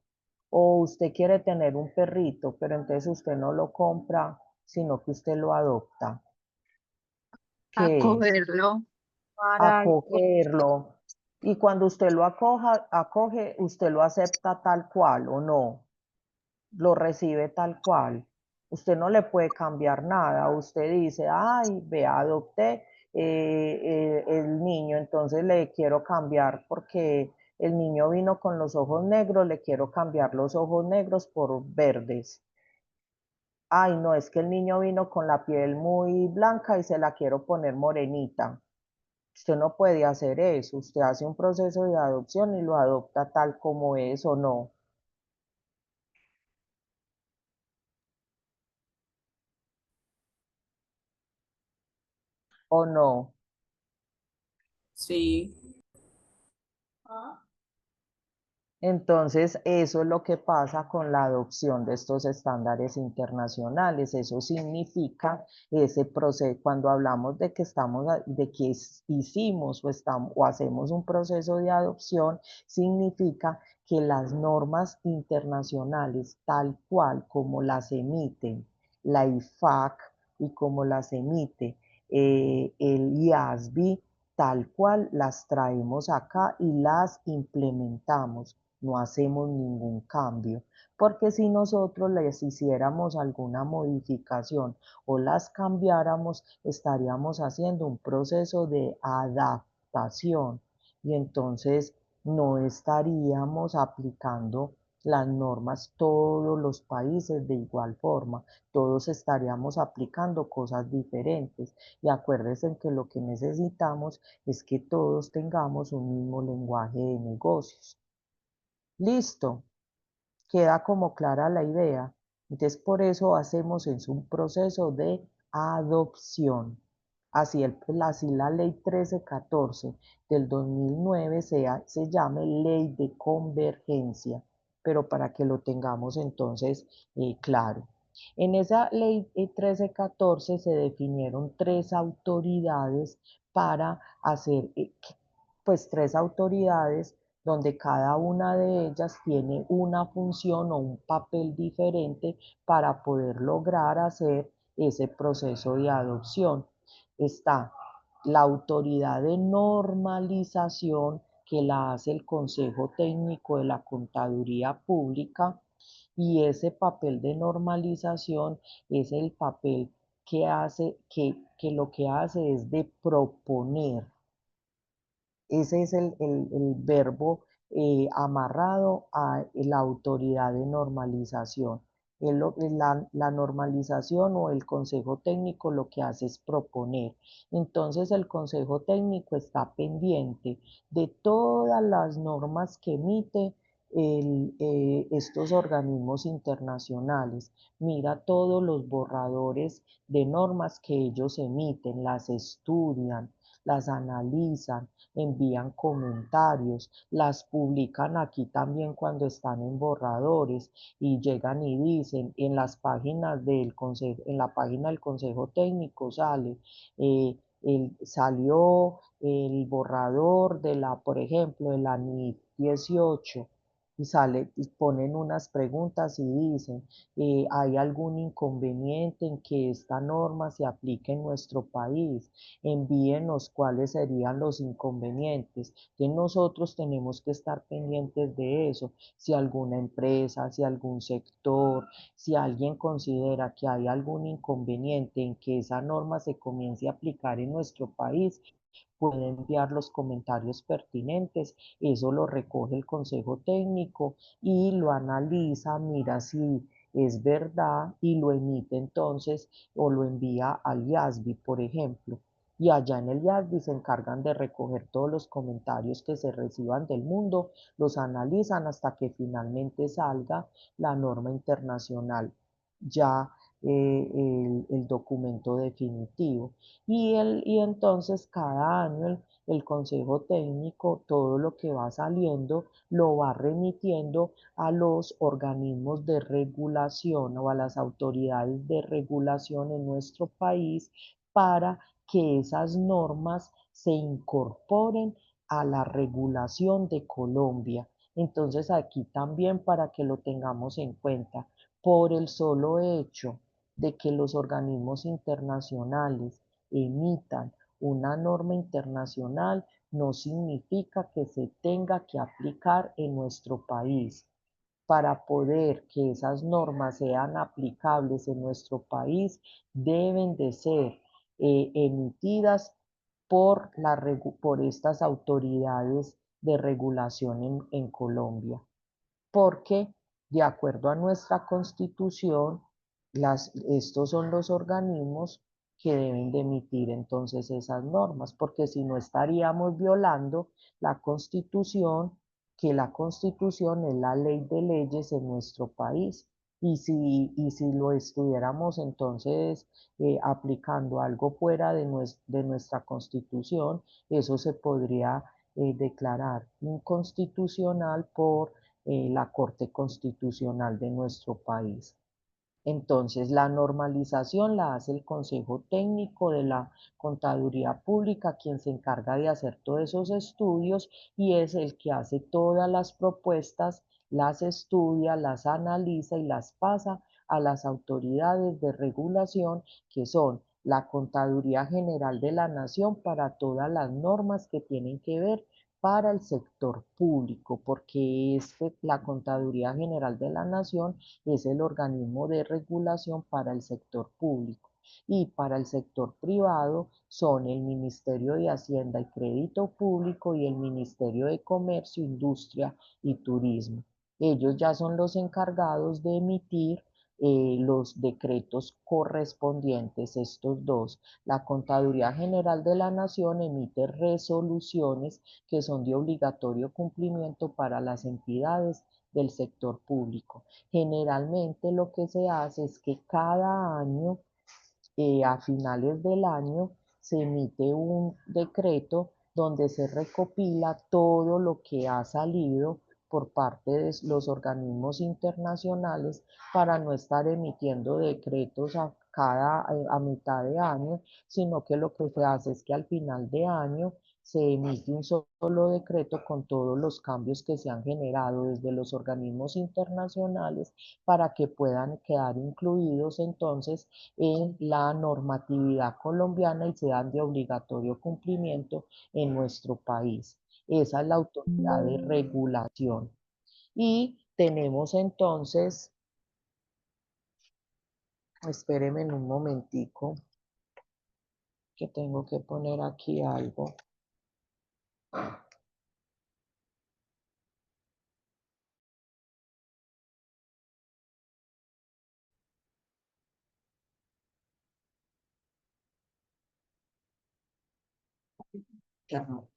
A: O usted quiere tener un perrito, pero entonces usted no lo compra, sino que usted lo adopta. ¿Qué es?
F: Acogerlo para
A: Acogerlo. Y cuando usted lo acoge, usted lo acepta tal cual o no, lo recibe tal cual. Usted no le puede cambiar nada. Usted dice, ay, vea, adopté el niño, entonces le quiero cambiar porque el niño vino con los ojos negros, le quiero cambiar los ojos negros por verdes. Ay, no, es que el niño vino con la piel muy blanca y se la quiero poner morenita. Usted no puede hacer eso, usted hace un proceso de adopción y lo adopta tal como es o no.
H: Sí.
A: Entonces, eso es lo que pasa con la adopción de estos estándares internacionales. Eso significa ese proceso, cuando hablamos de que hicimos o hacemos un proceso de adopción, significa que las normas internacionales, tal cual como las emiten la IFAC y como las emite el IASB, tal cual las traemos acá y las implementamos, no hacemos ningún cambio, porque si nosotros les hiciéramos alguna modificación o las cambiáramos, estaríamos haciendo un proceso de adaptación y entonces no estaríamos aplicando las normas todos los países de igual forma, todos estaríamos aplicando cosas diferentes. Y acuérdense que lo que necesitamos es que todos tengamos un mismo lenguaje de negocios. Listo, queda como clara la idea. Entonces, por eso hacemos es un proceso de adopción. Así la ley 1314 del 2009 se llame ley de convergencia, pero para que lo tengamos entonces claro. En esa ley 1314 se definieron tres autoridades para hacer, pues tres autoridades donde cada una de ellas tiene una función o un papel diferente para poder lograr hacer ese proceso de adopción. Está la autoridad de normalización, que la hace el Consejo Técnico de la Contaduría Pública, y ese papel de normalización es el papel que hace, que lo que hace es de proponer. Ese es el verbo amarrado a la autoridad de normalización. La normalización o el consejo técnico lo que hace es proponer. Entonces el consejo técnico está pendiente de todas las normas que emite estos organismos internacionales. Mira todos los borradores de normas que ellos emiten, las estudian, las analizan, envían comentarios, las publican aquí también cuando están en borradores, y llegan y dicen en las páginas del consejo, en la página del consejo técnico sale, salió el borrador de la, por ejemplo, de la NIF 18, y sale y ponen unas preguntas y dicen, ¿hay algún inconveniente en que esta norma se aplique en nuestro país? Envíenos cuáles serían los inconvenientes. Entonces nosotros tenemos que estar pendientes de eso. Si alguna empresa, si algún sector, si alguien considera que hay algún inconveniente en que esa norma se comience a aplicar en nuestro país, puede enviar los comentarios pertinentes. Eso lo recoge el consejo técnico y lo analiza, mira si es verdad, y lo emite entonces o lo envía al IASBI, por ejemplo. Y allá en el IASBI se encargan de recoger todos los comentarios que se reciban del mundo, los analizan hasta que finalmente salga la norma internacional, ya el documento definitivo. Y entonces cada año el Consejo Técnico, todo lo que va saliendo, lo va remitiendo a los organismos de regulación o a las autoridades de regulación en nuestro país, para que esas normas se incorporen a la regulación de Colombia. Entonces aquí también, para que lo tengamos en cuenta, por el solo hecho de que los organismos internacionales emitan una norma internacional, no significa que se tenga que aplicar en nuestro país. Para poder que esas normas sean aplicables en nuestro país, deben de ser emitidas por estas autoridades de regulación en Colombia, porque de acuerdo a nuestra constitución, estos son los organismos que deben de emitir entonces esas normas, porque si no estaríamos violando la constitución, que la constitución es la ley de leyes en nuestro país. Y si lo estuviéramos entonces aplicando algo fuera de nuestra constitución, eso se podría declarar inconstitucional por la Corte Constitucional de nuestro país. Entonces, la normalización la hace el Consejo Técnico de la Contaduría Pública, quien se encarga de hacer todos esos estudios, y es el que hace todas las propuestas, las estudia, las analiza y las pasa a las autoridades de regulación, que son la Contaduría General de la Nación, para todas las normas que tienen que ver para el sector público, porque la Contaduría General de la Nación es el organismo de regulación para el sector público. Y para el sector privado son el Ministerio de Hacienda y Crédito Público y el Ministerio de Comercio, Industria y Turismo. Ellos ya son los encargados de emitir los decretos correspondientes, estos dos. La Contaduría General de la Nación emite resoluciones que son de obligatorio cumplimiento para las entidades del sector público. Generalmente lo que se hace es que cada año, a finales del año, se emite un decreto donde se recopila todo lo que ha salido por parte de los organismos internacionales, para no estar emitiendo decretos a mitad de año, sino que lo que se hace es que al final de año se emite un solo decreto con todos los cambios que se han generado desde los organismos internacionales para que puedan quedar incluidos entonces en la normatividad colombiana y sean de obligatorio cumplimiento en nuestro país. Esa es la autoridad de regulación. Y tenemos entonces, espérenme en un momentico, que tengo que poner aquí algo. Ya no.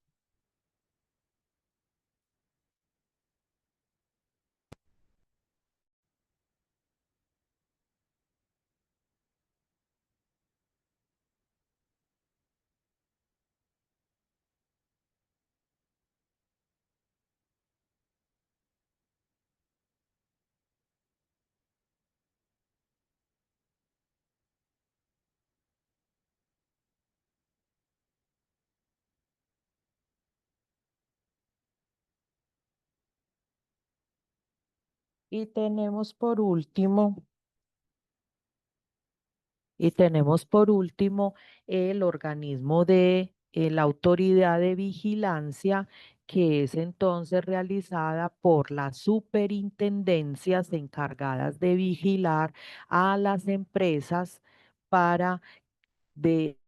A: Y tenemos por último, el organismo de la autoridad de vigilancia, que es entonces realizada por las superintendencias encargadas de vigilar a las empresas para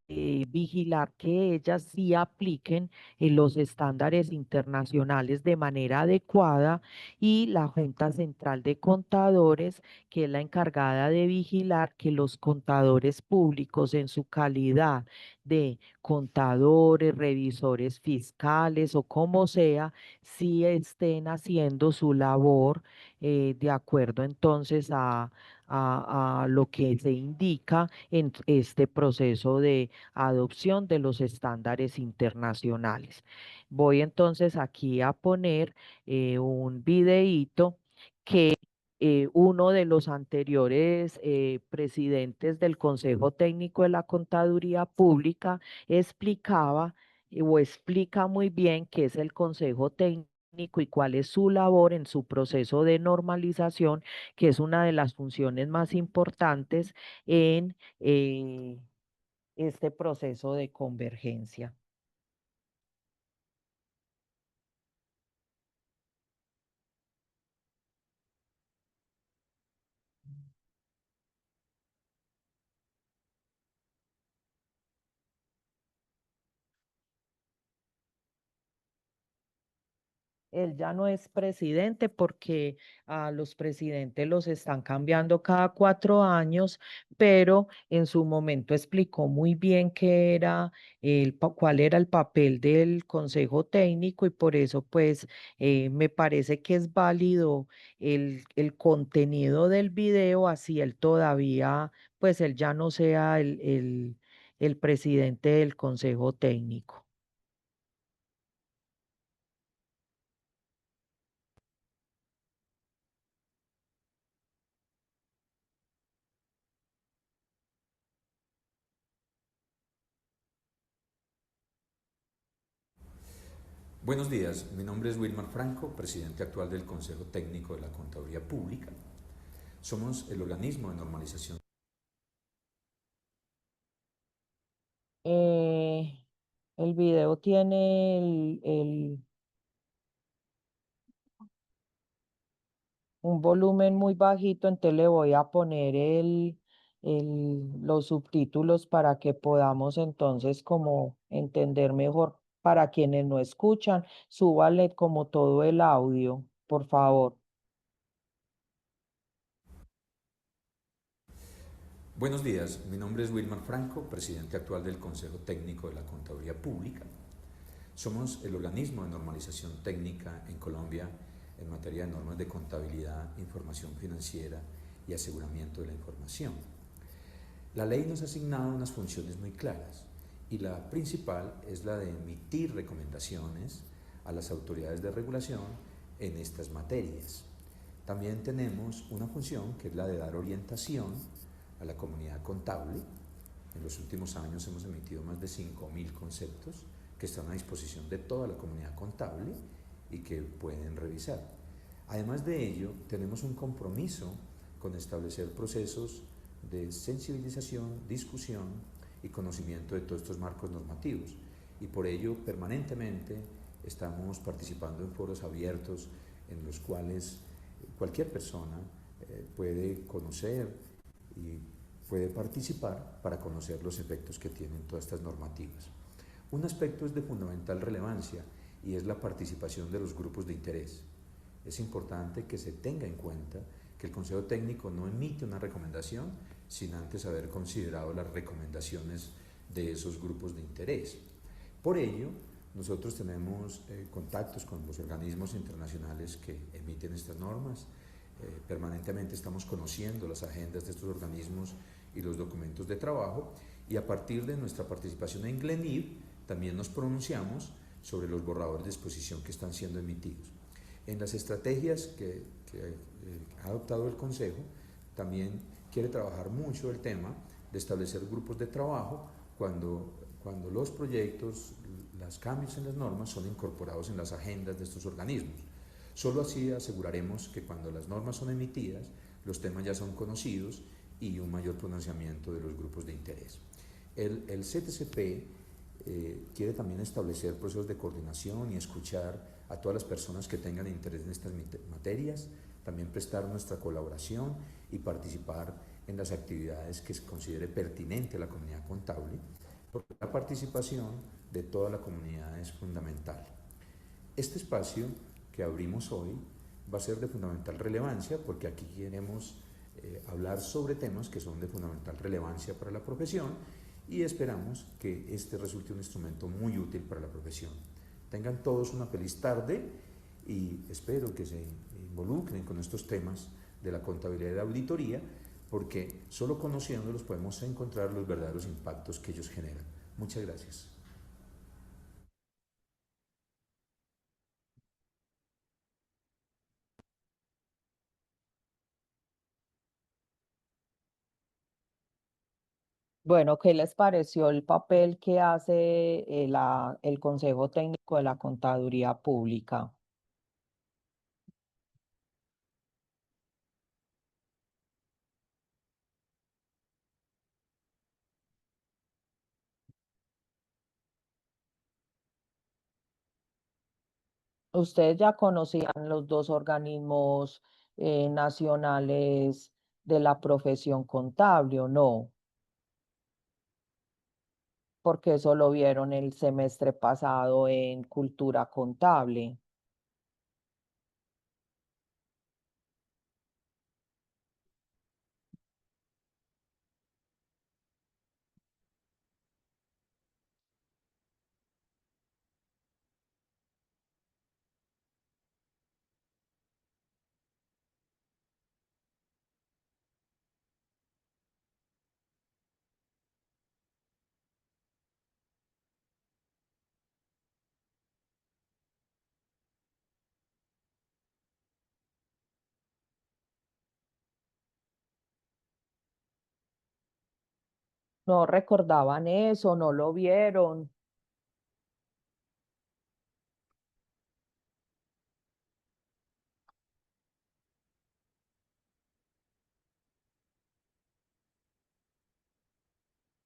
A: vigilar que ellas sí apliquen los estándares internacionales de manera adecuada, y la Junta Central de Contadores, que es la encargada de vigilar que los contadores públicos en su calidad de contadores, revisores fiscales o como sea, sí estén haciendo su labor de acuerdo entonces a lo que se indica en este proceso de adopción de los estándares internacionales. Voy entonces aquí a poner un videíto que uno de los anteriores presidentes del Consejo Técnico de la Contaduría Pública explicaba o explica muy bien qué es el Consejo Técnico y cuál es su labor en su proceso de normalización, que es una de las funciones más importantes en este proceso de convergencia. Él ya no es presidente porque a los presidentes los están cambiando cada 4 años, pero en su momento explicó muy bien cuál era el papel del Consejo Técnico, y por eso pues me parece que es válido el contenido del video, así él todavía, pues él ya no sea el presidente del Consejo Técnico.
I: Buenos días, mi nombre es Wilmar Franco, presidente actual del Consejo Técnico de la Contaduría Pública. Somos el organismo de normalización.
A: Eh, el video tiene un volumen muy bajito, entonces le voy a poner los subtítulos para que podamos entonces como entender mejor. Para quienes no escuchan, súbale como todo el audio, por favor.
I: Buenos días, mi nombre es Wilmar Franco, presidente actual del Consejo Técnico de la Contaduría Pública. Somos el organismo de normalización técnica en Colombia en materia de normas de contabilidad, información financiera y aseguramiento de la información. La ley nos ha asignado unas funciones muy claras, y la principal es la de emitir recomendaciones a las autoridades de regulación en estas materias. También tenemos una función que es la de dar orientación a la comunidad contable. En los últimos años hemos emitido más de 5.000 conceptos que están a disposición de toda la comunidad contable y que pueden revisar. Además de ello, tenemos un compromiso con establecer procesos de sensibilización, discusión y conocimiento de todos estos marcos normativos, y por ello permanentemente estamos participando en foros abiertos en los cuales cualquier persona puede conocer y puede participar para conocer los efectos que tienen todas estas normativas. Un aspecto es de fundamental relevancia y es la participación de los grupos de interés. Es importante que se tenga en cuenta que el Consejo Técnico no emite una recomendación sin antes haber considerado las recomendaciones de esos grupos de interés. Por ello, nosotros tenemos contactos con los organismos internacionales que emiten estas normas. Permanentemente estamos conociendo las agendas de estos organismos y los documentos de trabajo, y a partir de nuestra participación en GLENIR también nos pronunciamos sobre los borradores de exposición que están siendo emitidos. En las estrategias que ha adoptado el Consejo, también quiere trabajar mucho el tema de establecer grupos de trabajo cuando los proyectos, los cambios en las normas son incorporados en las agendas de estos organismos. Solo así aseguraremos que cuando las normas son emitidas, los temas ya son conocidos y un mayor pronunciamiento de los grupos de interés. El CTCP quiere también establecer procesos de coordinación y escuchar a todas las personas que tengan interés en estas materias, también prestar nuestra colaboración y participar en las actividades que se considere pertinente a la comunidad contable, porque la participación de toda la comunidad es fundamental. Este espacio que abrimos hoy va a ser de fundamental relevancia porque aquí queremos hablar sobre temas que son de fundamental relevancia para la profesión, y esperamos que este resulte un instrumento muy útil para la profesión. Tengan todos una feliz tarde y espero que se involucren con estos temas de la contabilidad y de auditoría, porque solo conociéndolos podemos encontrar los verdaderos impactos que ellos generan. Muchas gracias.
A: Bueno, ¿qué les pareció el papel que hace el Consejo Técnico de la Contaduría Pública? ¿Ustedes ya conocían los dos organismos nacionales de la profesión contable o no? Porque eso lo vieron el semestre pasado en Cultura Contable. No recordaban eso, no lo vieron.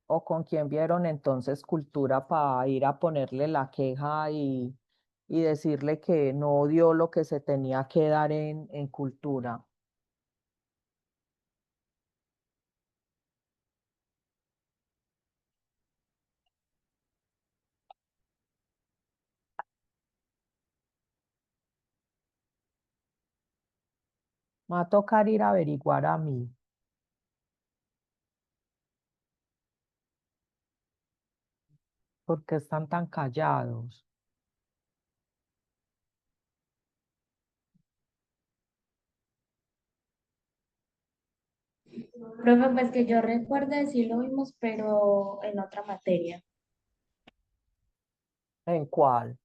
A: ¿O con quién vieron entonces Cultura para ir a ponerle la queja y decirle que no dio lo que se tenía que dar en Cultura? Me va a tocar ir a averiguar a mí, porque están tan callados.
C: Profe, pues que yo recuerde, sí lo vimos, pero en otra materia.
A: ¿En cuál?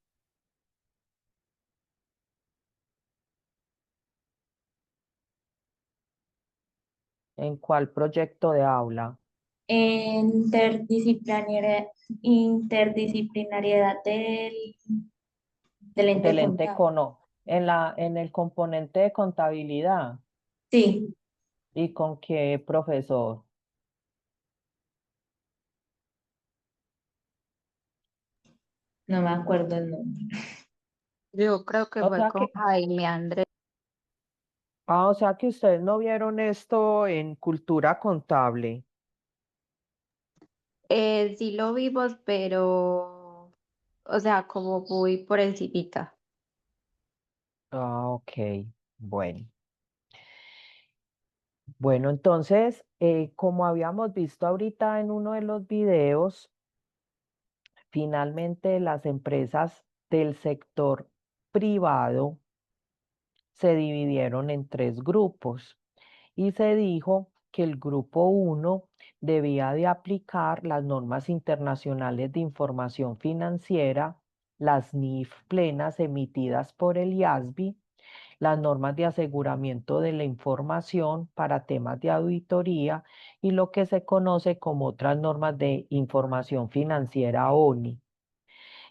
A: ¿En cuál proyecto de aula?
C: Interdisciplinaria- interdisciplinariedad del ente
A: Del ente
C: contable.
A: en el componente de contabilidad.
C: Sí,
A: ¿Y con qué profesor?
C: no me acuerdo el nombre.
D: Yo creo que
A: O
D: fue
A: sea
D: con
A: que,
D: Jaime Andrés.
A: o sea que ustedes no vieron esto en cultura contable.
D: Sí lo vimos, pero, o sea, como muy por encimita.
A: Ah, ok. Bueno. Bueno, entonces, como habíamos visto ahorita en uno de los videos, finalmente las empresas del sector privado se dividieron en tres grupos y se dijo que el grupo uno debía de aplicar las normas internacionales de información financiera, las NIF plenas emitidas por el IASB, las normas de aseguramiento de la información para temas de auditoría y lo que se conoce como otras normas de información financiera ONI.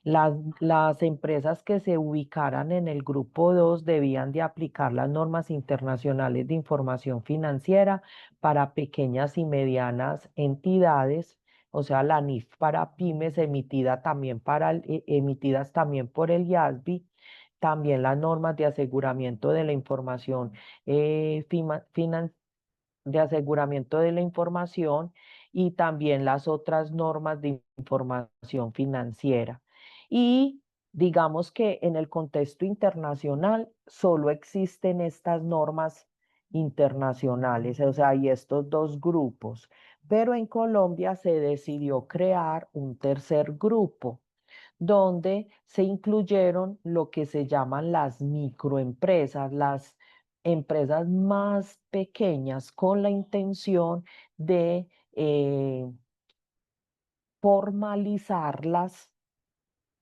A: Las empresas que se ubicaran en el grupo 2 debían de aplicar las normas internacionales de información financiera para pequeñas y medianas entidades, o sea, la NIF para pymes emitidas también por el IASB, también las normas de aseguramiento de la información de aseguramiento de la información y también las otras normas de información financiera. Y digamos que en el contexto internacional solo existen estas normas internacionales, o sea, hay estos dos grupos, pero en Colombia se decidió crear un tercer grupo donde se incluyeron lo que se llaman las microempresas, las empresas más pequeñas con la intención de formalizarlas,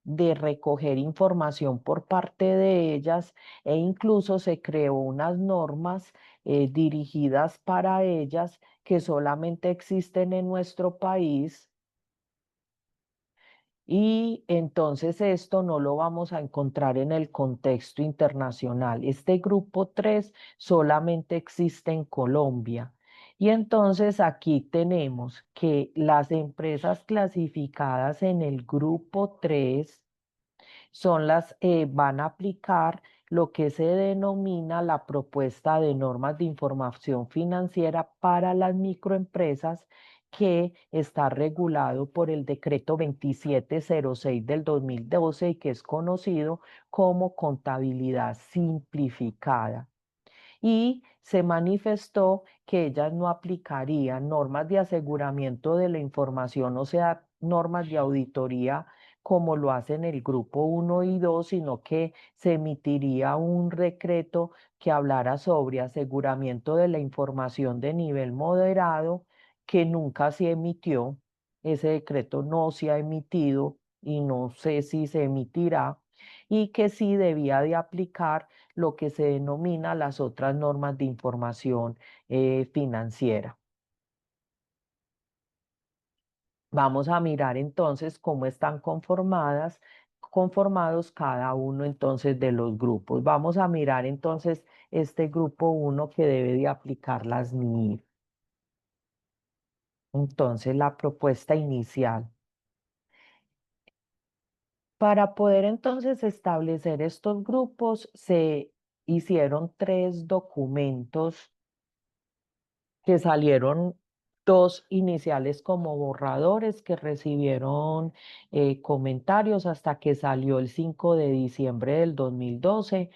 A: de recoger información por parte de ellas e incluso se creó unas normas dirigidas para ellas que solamente existen en nuestro país. Y entonces esto no lo vamos a encontrar en el contexto internacional. Este grupo 3 solamente existe en Colombia. Y entonces aquí tenemos que las empresas clasificadas en el grupo 3 van a aplicar lo que se denomina la propuesta de normas de información financiera para las microempresas que está regulado por el decreto 2706 del 2012 y que es conocido como contabilidad simplificada y se manifestó que ellas no aplicarían normas de aseguramiento de la información, o sea, normas de auditoría como lo hacen el grupo uno y 2, sino que se emitiría un decreto que hablara sobre aseguramiento de la información de nivel moderado, que nunca se emitió. Ese decreto no se ha emitido y no sé si se emitirá, y que sí debía de aplicar lo que se denomina las otras normas de información financiera. Vamos a mirar entonces cómo están conformados cada uno entonces de los grupos. Vamos a mirar entonces este grupo uno que debe de aplicar las NIF. Entonces, la propuesta inicial. Para poder entonces establecer estos grupos, se hicieron tres documentos que salieron, dos iniciales como borradores que recibieron comentarios hasta que salió el 5 de diciembre del 2012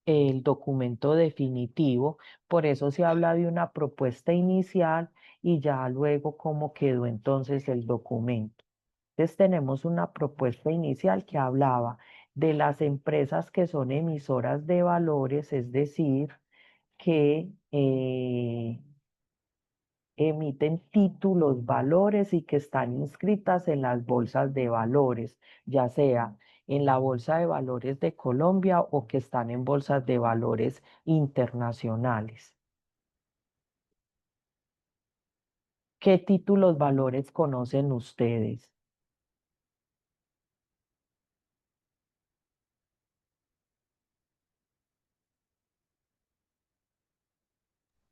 A: el documento definitivo. Por eso se habla de una propuesta inicial y ya luego cómo quedó entonces el documento. Entonces tenemos una propuesta inicial que hablaba de las empresas que son emisoras de valores, es decir, que emiten títulos, valores y que están inscritas en las bolsas de valores, ya sea en la Bolsa de Valores de Colombia o que están en bolsas de valores internacionales. ¿Qué títulos valores conocen ustedes?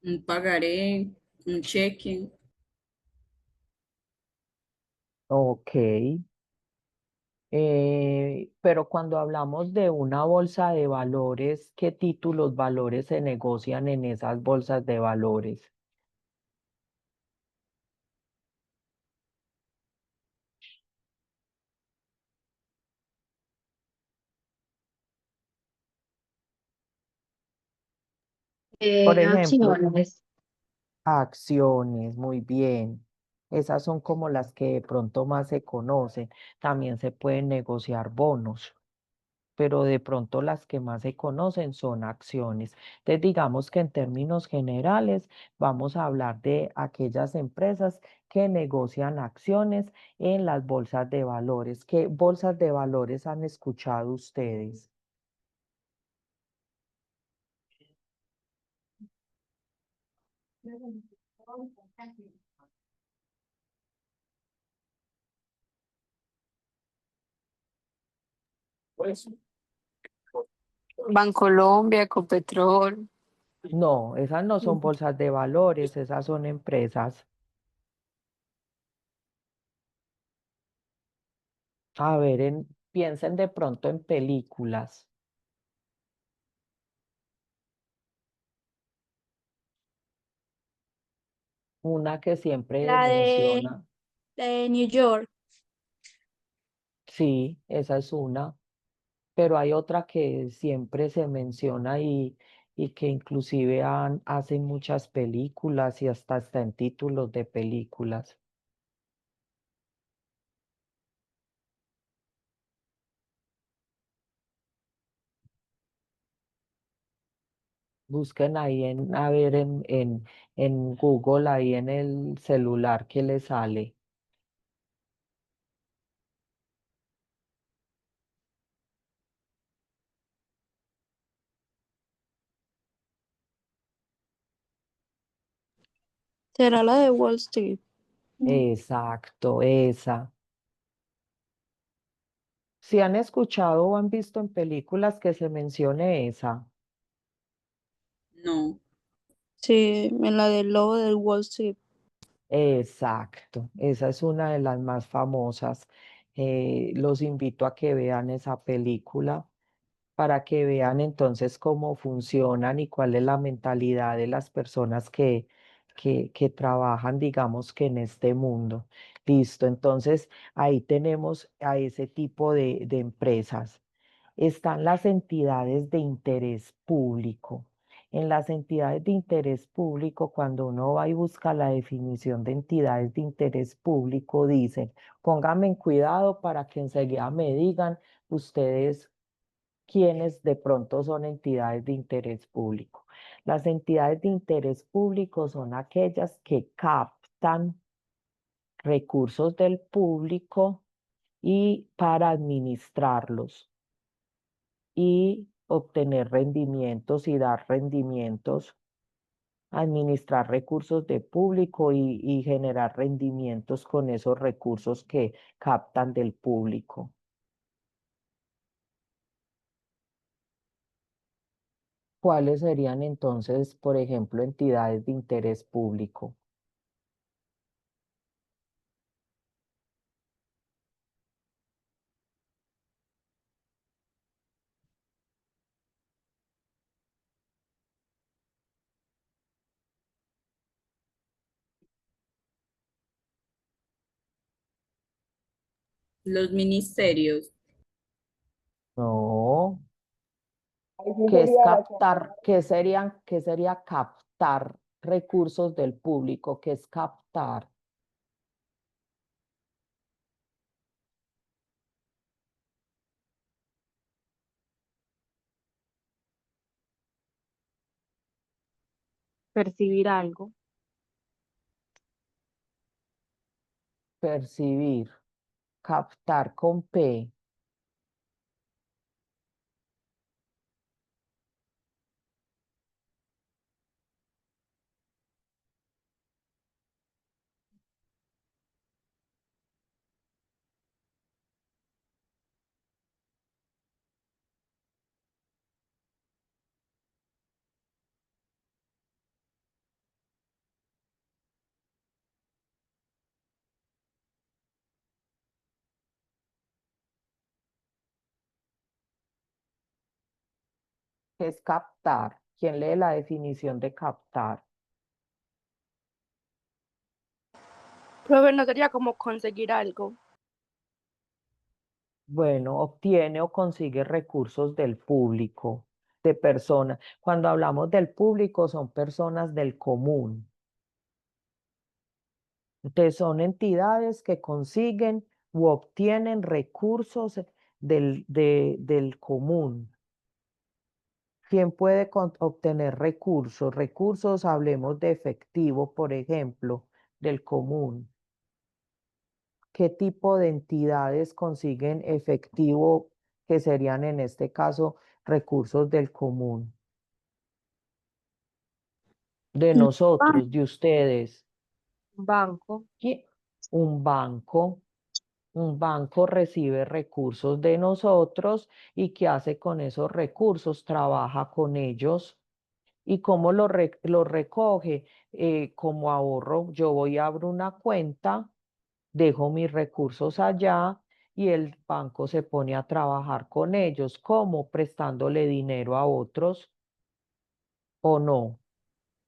H: Un pagaré, un cheque.
A: Ok. Pero cuando hablamos de una bolsa de valores, ¿qué títulos valores se negocian en esas bolsas de valores? Por ejemplo,
F: Acciones.
A: acciones, muy bien. Esas son como las que de pronto más se conocen. También se pueden negociar bonos, pero de pronto las que más se conocen son acciones. Entonces, digamos que en términos generales vamos a hablar de aquellas empresas que negocian acciones en las bolsas de valores. ¿Qué bolsas de valores han escuchado ustedes?
D: Bancolombia, Ecopetrol.
A: No, esas no son bolsas de valores, esas son empresas. A ver, piensen de pronto en películas. Una que siempre menciona,
F: La de New York.
A: sí, esa es una, pero hay otra que siempre se menciona y que inclusive hacen muchas películas y hasta está en títulos de películas. Busquen ahí a ver en Google, ahí en el celular que les sale.
F: ¿Será la de Wall Street?
A: Exacto, esa. Si han escuchado o han visto en películas que se mencione esa.
H: No.
F: Sí, en la del lobo del Wall Street.
A: Exacto, esa es una de las más famosas. Los invito a que vean esa película para que vean entonces cómo funcionan y cuál es la mentalidad de las personas que trabajan, digamos que en este mundo. Listo, entonces ahí tenemos a ese tipo de empresas. Están las entidades de interés público. En las entidades de interés público, cuando uno va y busca la definición de entidades de interés público, dicen, pónganme en cuidado para que enseguida me digan ustedes quiénes de pronto son entidades de interés público. Las entidades de interés público son aquellas que captan recursos del público y para administrarlos y obtener rendimientos y dar rendimientos, administrar recursos de público y generar rendimientos con esos recursos que captan del público. ¿Cuáles serían entonces, por ejemplo, entidades de interés público?
H: Los ministerios.
A: No,
E: Ahí sí
A: que es
E: sería la que
A: captar, qué sería captar recursos del público, que es captar.
E: percibir algo.
A: Percibir, captar con P. ¿Qué es captar? ¿Quién lee la definición de captar?
E: Profe, no sería como conseguir algo.
A: Bueno, obtiene o consigue recursos del público, de personas. Cuando hablamos del público, son personas del común. Entonces, son entidades que consiguen u obtienen recursos del común. ¿Quién puede obtener recursos? Recursos, hablemos de efectivo, por ejemplo, del común. ¿Qué tipo de entidades consiguen efectivo que serían en este caso recursos del común? De
E: Un
A: nosotros, de ustedes.
E: banco.
A: Un banco. Un banco recibe recursos de nosotros y ¿qué hace con esos recursos? Trabaja con ellos. ¿Y cómo lo recoge? Como ahorro, yo voy a abrir una cuenta, dejo mis recursos allá y el banco se pone a trabajar con ellos. ¿Cómo? Prestándole dinero a otros o no.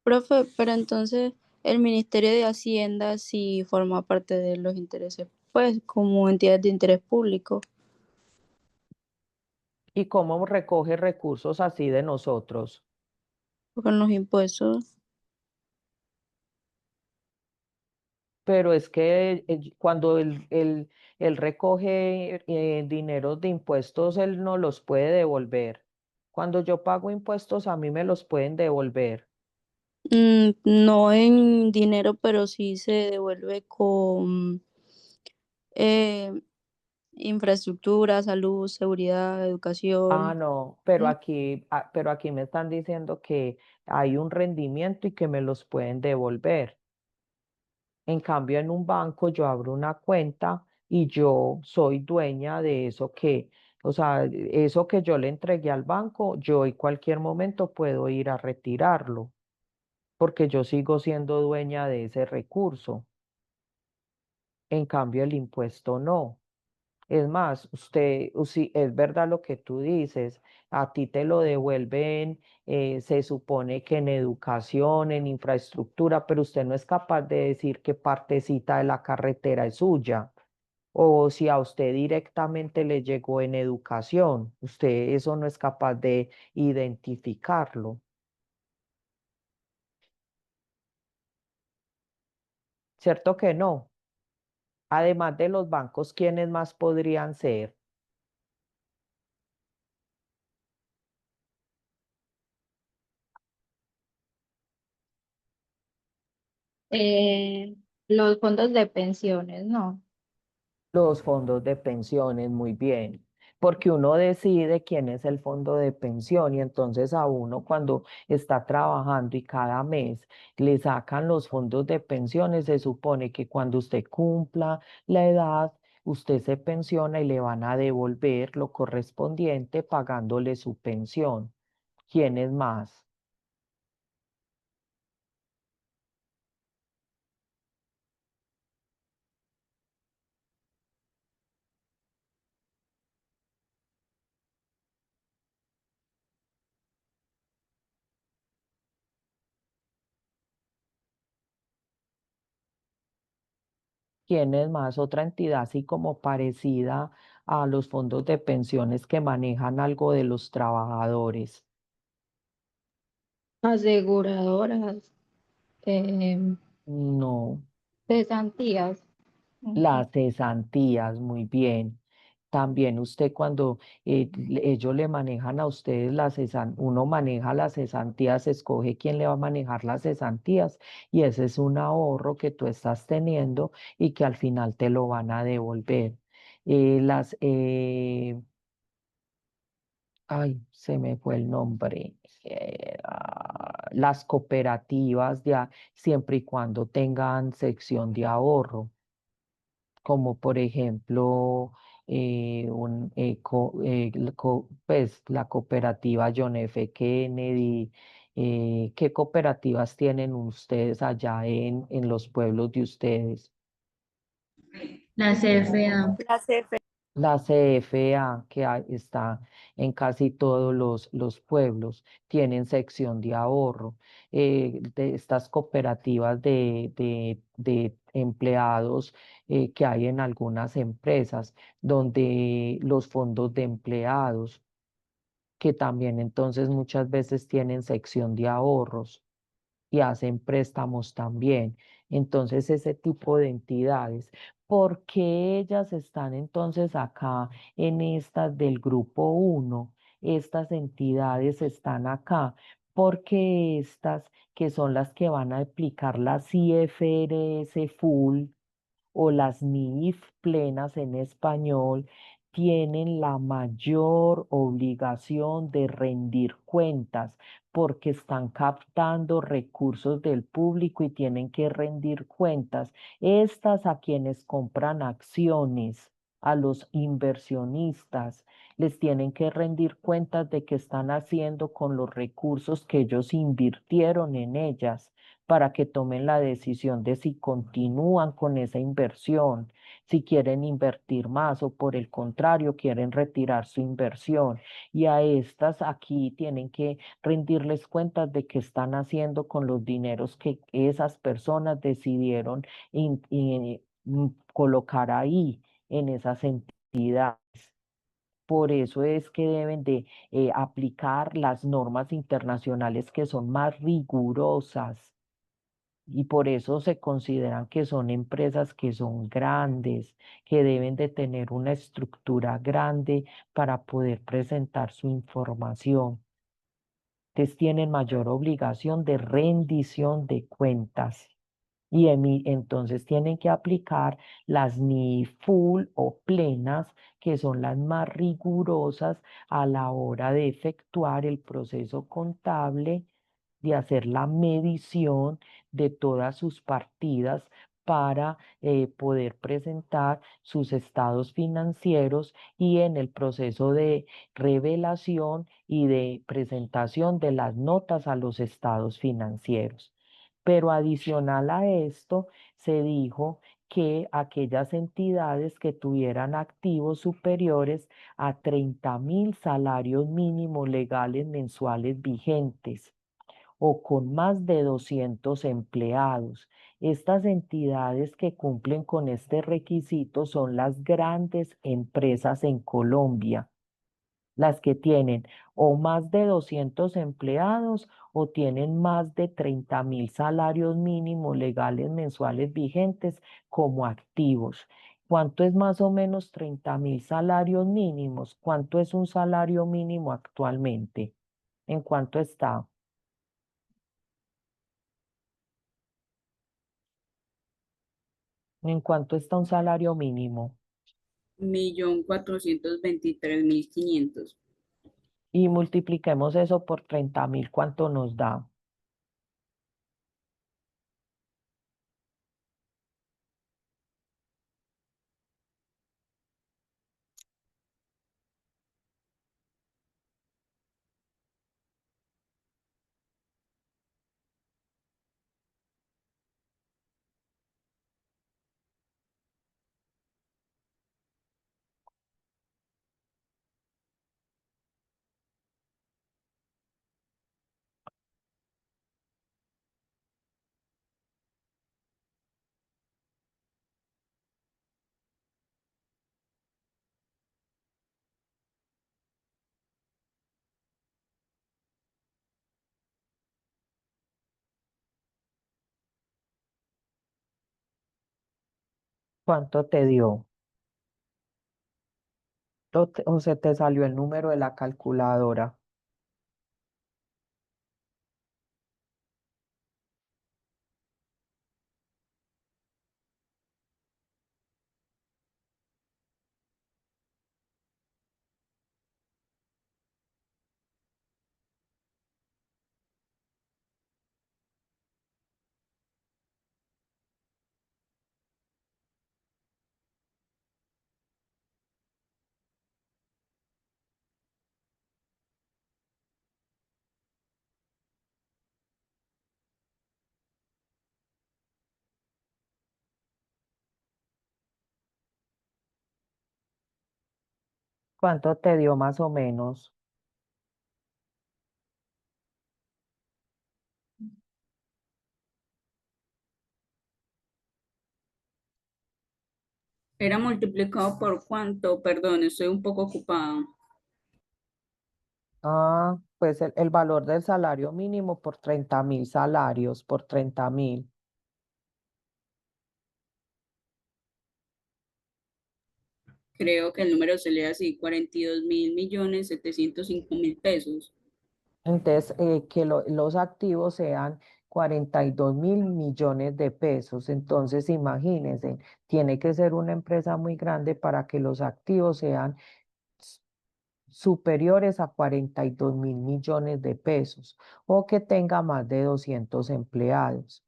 F: Profe, pero entonces el Ministerio de Hacienda sí forma parte de los intereses, pues como entidad de interés público,
A: ¿Y cómo recoge recursos así de nosotros?
F: con los impuestos.
A: Pero es que cuando él recoge dineros de impuestos, él no los puede devolver. Cuando yo pago impuestos, a mí me los pueden devolver.
F: No en dinero, pero sí se devuelve con eh, infraestructura, salud, seguridad,
A: Ah,
F: educación.
A: no,
F: ¿No?
A: pero aquí me están diciendo que hay un rendimiento y que me los pueden devolver. En cambio, en un banco yo abro una cuenta y yo soy dueña de eso o sea, eso que yo le entregué al banco, yo en cualquier momento puedo ir a retirarlo, porque yo sigo siendo dueña de ese recurso. En cambio, el impuesto no. Es más, si es verdad lo que tú dices, a ti te lo devuelven, se supone que en educación, en infraestructura, pero usted no es capaz de decir qué partecita de la carretera es suya. O si a usted directamente le llegó en educación, usted eso no es capaz de identificarlo. ¿Cierto que no? Además de los bancos, ¿quiénes más podrían ser?
C: Eh, los fondos de pensiones, ¿no?
A: Los fondos de pensiones, muy bien, porque uno decide quién es el fondo de pensión y entonces a uno cuando está trabajando y cada mes le sacan los fondos de pensiones, se supone que cuando usted cumpla la edad, usted se pensiona y le van a devolver lo correspondiente pagándole su pensión. ¿Quién es más? ¿Quién es más? Otra entidad así como parecida a los fondos de pensiones que manejan algo de los trabajadores.
C: Aseguradoras, eh,
A: No,
C: cesantías.
A: las cesantías, muy bien. También usted cuando ellos le manejan a ustedes las cesantías, uno maneja las cesantías, escoge quién le va a manejar las cesantías y ese es un ahorro que tú estás teniendo y que al final te lo van a devolver. Las, ay, se me fue el nombre. Las cooperativas siempre y cuando tengan sección de ahorro, como por ejemplo pues, la cooperativa John F. Kennedy. ¿Qué cooperativas tienen ustedes allá en los pueblos de ustedes?
C: La CFA.
E: La CFE.
A: La CFA está en casi todos los pueblos, tienen sección de ahorro. De estas cooperativas de empleados que hay en algunas empresas, donde los fondos de empleados, que también entonces muchas veces tienen sección de ahorros y hacen préstamos también. Entonces, ese tipo de entidades, ¿por qué ellas están entonces acá en estas del grupo uno? Estas entidades están acá porque estas que son las que van a aplicar la IFRS Full o las NIF plenas en español, tienen la mayor obligación de rendir cuentas porque están captando recursos del público y tienen que rendir cuentas. Estas a quienes compran acciones, a los inversionistas, les tienen que rendir cuentas de qué están haciendo con los recursos que ellos invirtieron en ellas para que tomen la decisión de si continúan con esa inversión, si quieren invertir más o por el contrario quieren retirar su inversión. Y a estas aquí tienen que rendirles cuentas de qué están haciendo con los dineros que esas personas decidieron colocar ahí en esas entidades. Por eso es que deben de aplicar las normas internacionales que son más rigurosas y por eso se consideran que son empresas que son grandes, que deben de tener una estructura grande para poder presentar su información. Entonces tienen mayor obligación de rendición de cuentas. Y entonces tienen que aplicar las ni full o plenas, que son las más rigurosas a la hora de efectuar el proceso contable, de hacer la medición de todas sus partidas para poder presentar sus estados financieros y en el proceso de revelación y de presentación de las notas a los estados financieros. Pero adicional a esto, se dijo que aquellas entidades que tuvieran activos superiores a 30.000 salarios mínimos legales mensuales vigentes o con más de 200 empleados. Estas entidades que cumplen con este requisito son las grandes empresas en Colombia, las que tienen o más de 200 empleados o tienen más de 30.000 salarios mínimos legales mensuales vigentes como activos. ¿Cuánto es más o menos 30.000 salarios mínimos? ¿Cuánto es un salario mínimo actualmente? ¿En cuánto está? ¿En cuánto está un salario mínimo?
H: 1.423.500.
A: Y multipliquemos eso por 30.000, ¿cuánto nos da? ¿Cuánto te dio? ¿O se te salió el número de la calculadora? ¿Cuánto te dio más o menos?
H: Era multiplicado por cuánto, perdón, estoy un poco ocupada.
A: Ah, pues el valor del salario mínimo por 30.000 salarios, por 30.000.
H: Creo que el número se lee así, 42.705.000 pesos.
A: Entonces, que los activos sean 42.000 millones de pesos. Entonces, imagínense, tiene que ser una empresa muy grande para que los activos sean s- superiores a 42.000 millones de pesos o que tenga más de 200 empleados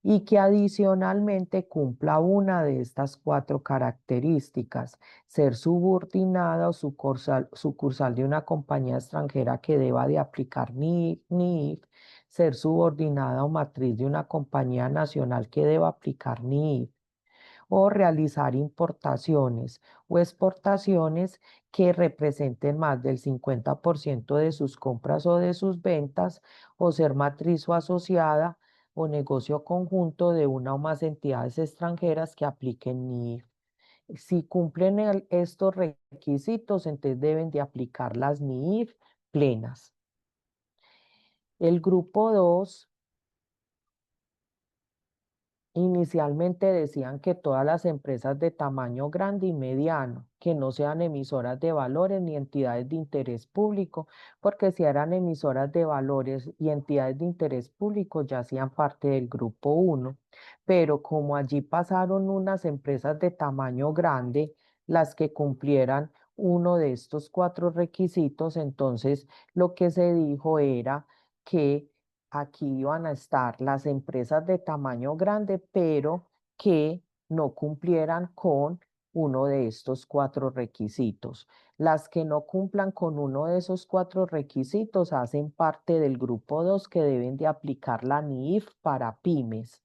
A: y que adicionalmente cumpla una de estas cuatro características: ser subordinada o sucursal de una compañía extranjera que deba de aplicar NIF, ser subordinada o matriz de una compañía nacional que deba aplicar NIF, o realizar importaciones o exportaciones que representen más del 50% de sus compras o de sus ventas, o ser matriz o asociada o negocio conjunto de una o más entidades extranjeras que apliquen NIF. Si cumplen estos requisitos, entonces deben de aplicar las NIF plenas. El grupo 2. Inicialmente decían que todas las empresas de tamaño grande y mediano, que no sean emisoras de valores ni entidades de interés público, porque si eran emisoras de valores y entidades de interés público ya hacían parte del grupo 1. Pero como allí pasaron unas empresas de tamaño grande, las que cumplieran uno de estos cuatro requisitos, entonces lo que se dijo era que aquí iban a estar las empresas de tamaño grande, pero que no cumplieran con uno de estos cuatro requisitos. Las que no cumplan con uno de esos cuatro requisitos hacen parte del grupo 2, que deben de aplicar la NIF para pymes,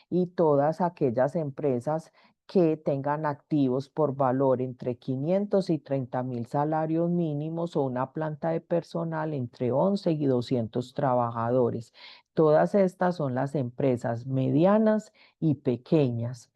A: y todas aquellas empresas que tengan activos por valor entre 500 y 30.000 salarios mínimos o una planta de personal entre 11 y 200 trabajadores. Todas estas son las empresas medianas y pequeñas,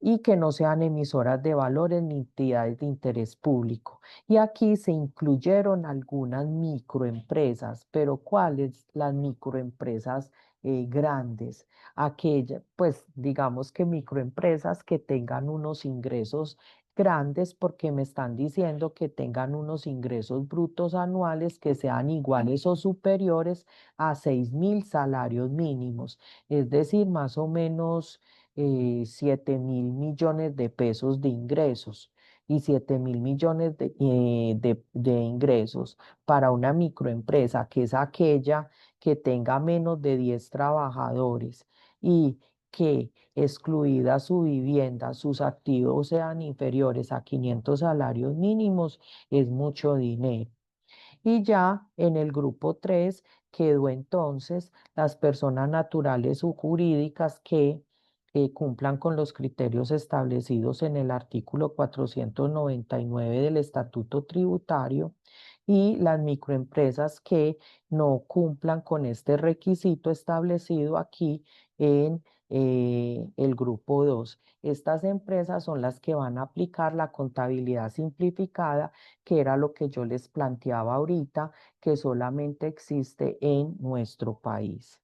A: y que no sean emisoras de valores ni entidades de interés público. Y aquí se incluyeron algunas microempresas, pero ¿cuáles? Las microempresas grandes, aquellas, pues digamos que microempresas que tengan unos ingresos grandes, porque me están diciendo que tengan unos ingresos brutos anuales que sean iguales o superiores a 6.000 salarios mínimos, es decir, más o menos 7.000 millones de pesos de ingresos y 7.000 millones de ingresos para una microempresa, que es aquella que tenga menos de 10 trabajadores y que, excluida su vivienda, sus activos sean inferiores a 500 salarios mínimos, es mucho dinero. Y ya en el grupo 3 quedó entonces las personas naturales o jurídicas que cumplan con los criterios establecidos en el artículo 499 del Estatuto Tributario, y las microempresas que no cumplan con este requisito establecido aquí en el grupo 2. Estas empresas son las que van a aplicar la contabilidad simplificada, que era lo que yo les planteaba ahorita, que solamente existe en nuestro país.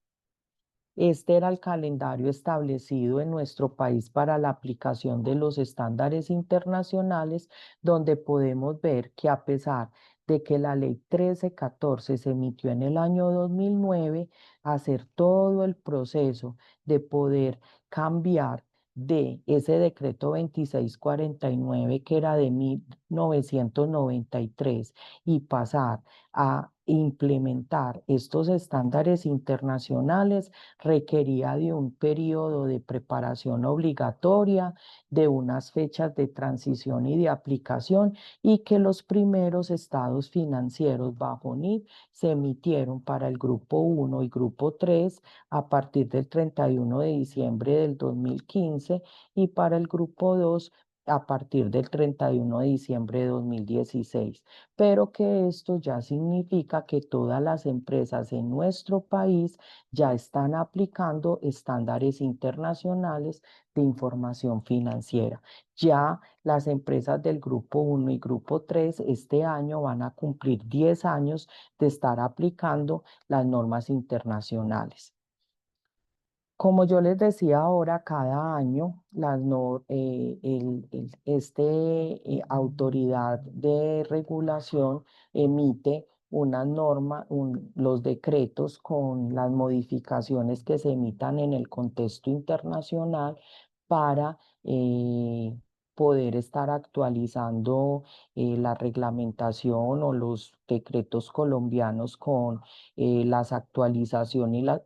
A: Este era el calendario establecido en nuestro país para la aplicación de los estándares internacionales, donde podemos ver que, a pesar de que la ley 1314 se emitió en el año 2009, hacer todo el proceso de poder cambiar de ese decreto 2649, que era de 1993, y pasar a implementar estos estándares internacionales, requería de un periodo de preparación obligatoria, de unas fechas de transición y de aplicación, y que los primeros estados financieros bajo NIF se emitieron para el grupo 1 y grupo 3 a partir del 31 de diciembre del 2015, y para el grupo 2 a partir del 31 de diciembre de 2016, pero que esto ya significa que todas las empresas en nuestro país ya están aplicando estándares internacionales de información financiera. Ya las empresas del Grupo 1 y Grupo 3 este año van a cumplir 10 años de estar aplicando las normas internacionales. Como yo les decía ahora, cada año autoridad de regulación emite una norma, los decretos con las modificaciones que se emitan en el contexto internacional para poder estar actualizando la reglamentación o los decretos colombianos con las actualizaciones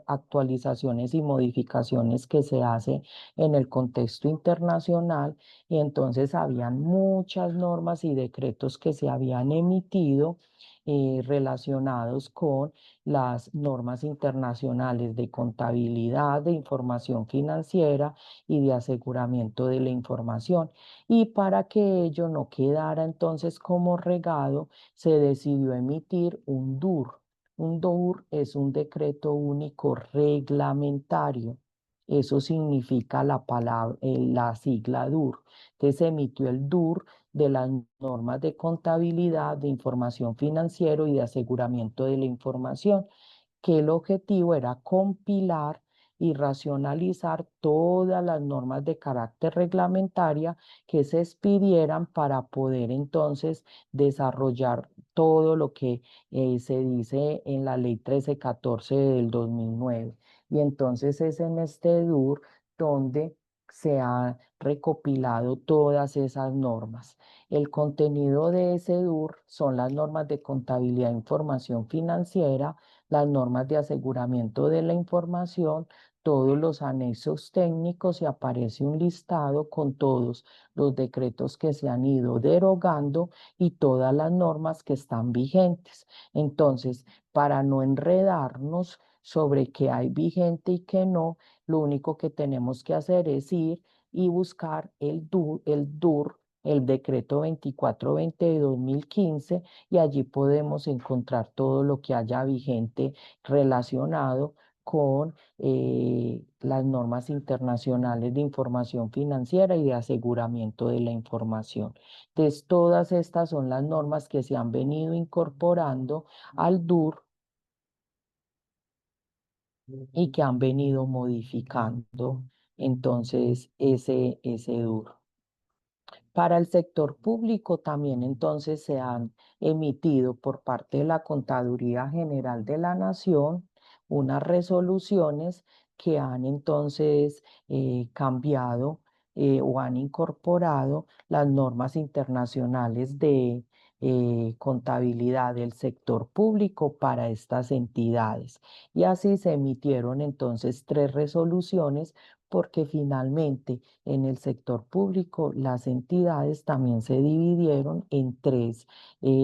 A: actualizaciones y modificaciones que se hacen en el contexto internacional. Y entonces habían muchas normas y decretos que se habían emitido relacionados con las normas internacionales de contabilidad, de información financiera y de aseguramiento de la información. Y para que ello no quedara entonces como regado, se decidió emitir un DUR. Un DUR es un decreto único reglamentario. Eso significa la sigla DUR. Entonces se emitió el DUR de las normas de contabilidad, de información financiera y de aseguramiento de la información, que el objetivo era compilar y racionalizar todas las normas de carácter reglamentaria que se expidieran para poder entonces desarrollar todo lo que se dice en la ley 1314 del 2009. Y entonces es en este DUR donde se han recopilado todas esas normas. El contenido de ese DUR son las normas de contabilidad e información financiera, las normas de aseguramiento de la información, todos los anexos técnicos, y aparece un listado con todos los decretos que se han ido derogando y todas las normas que están vigentes. Entonces, para no enredarnos sobre qué hay vigente y qué no, lo único que tenemos que hacer es ir y buscar el DUR, el decreto 2420 de 2015, y allí podemos encontrar todo lo que haya vigente relacionado con las normas internacionales de información financiera y de aseguramiento de la información. Entonces, todas estas son las normas que se han venido incorporando al DUR y que han venido modificando entonces ese DUR. Para el sector público también entonces se han emitido por parte de la Contaduría General de la Nación unas resoluciones que han entonces cambiado o han incorporado las normas internacionales de contabilidad del sector público para estas entidades. Y así se emitieron entonces 3 resoluciones, porque finalmente en el sector público las entidades también se dividieron en 3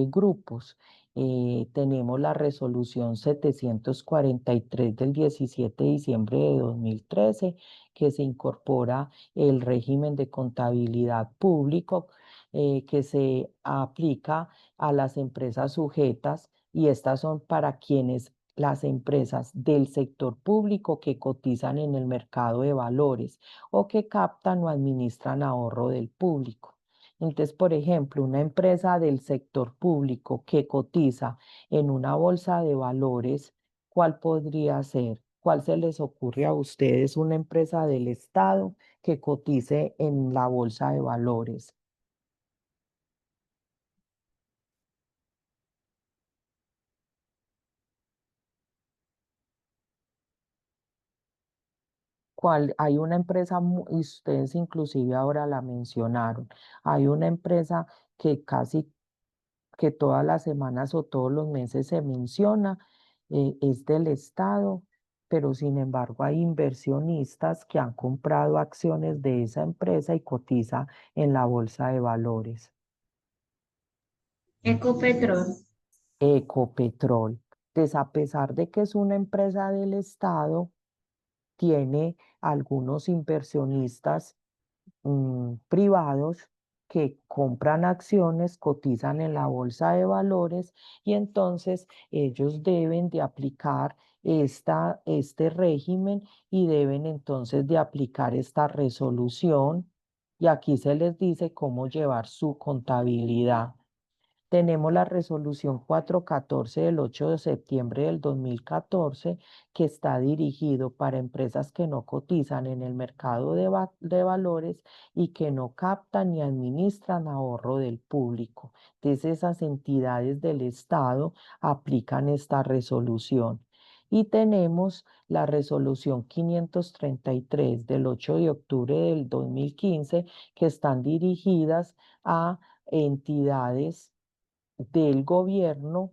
A: grupos. Tenemos la resolución 743 del 17 de diciembre de 2013, que se incorpora el régimen de contabilidad público que se aplica a las empresas sujetas, y estas son para quienes las empresas del sector público que cotizan en el mercado de valores o que captan o administran ahorro del público. Entonces, por ejemplo, una empresa del sector público que cotiza en una bolsa de valores, ¿cuál podría ser? ¿Cuál se les ocurre a ustedes? Una empresa del Estado que cotice en la bolsa de valores. Hay una empresa, y ustedes inclusive ahora la mencionaron, hay una empresa que casi que todas las semanas o todos los meses se menciona, es del Estado, pero sin embargo hay inversionistas que han comprado acciones de esa empresa y cotiza en la bolsa de valores.
C: Ecopetrol.
A: Ecopetrol. Entonces, a pesar de que es una empresa del Estado, tiene algunos inversionistas privados que compran acciones, cotizan en la bolsa de valores y entonces ellos deben de aplicar este régimen y deben entonces de aplicar esta resolución. Y aquí se les dice cómo llevar su contabilidad. Tenemos la resolución 414 del 8 de septiembre del 2014 que está dirigido para empresas que no cotizan en el mercado de valores y que no captan ni administran ahorro del público. Entonces esas entidades del Estado aplican esta resolución. Y tenemos la resolución 533 del 8 de octubre del 2015 que están dirigidas a entidades del gobierno,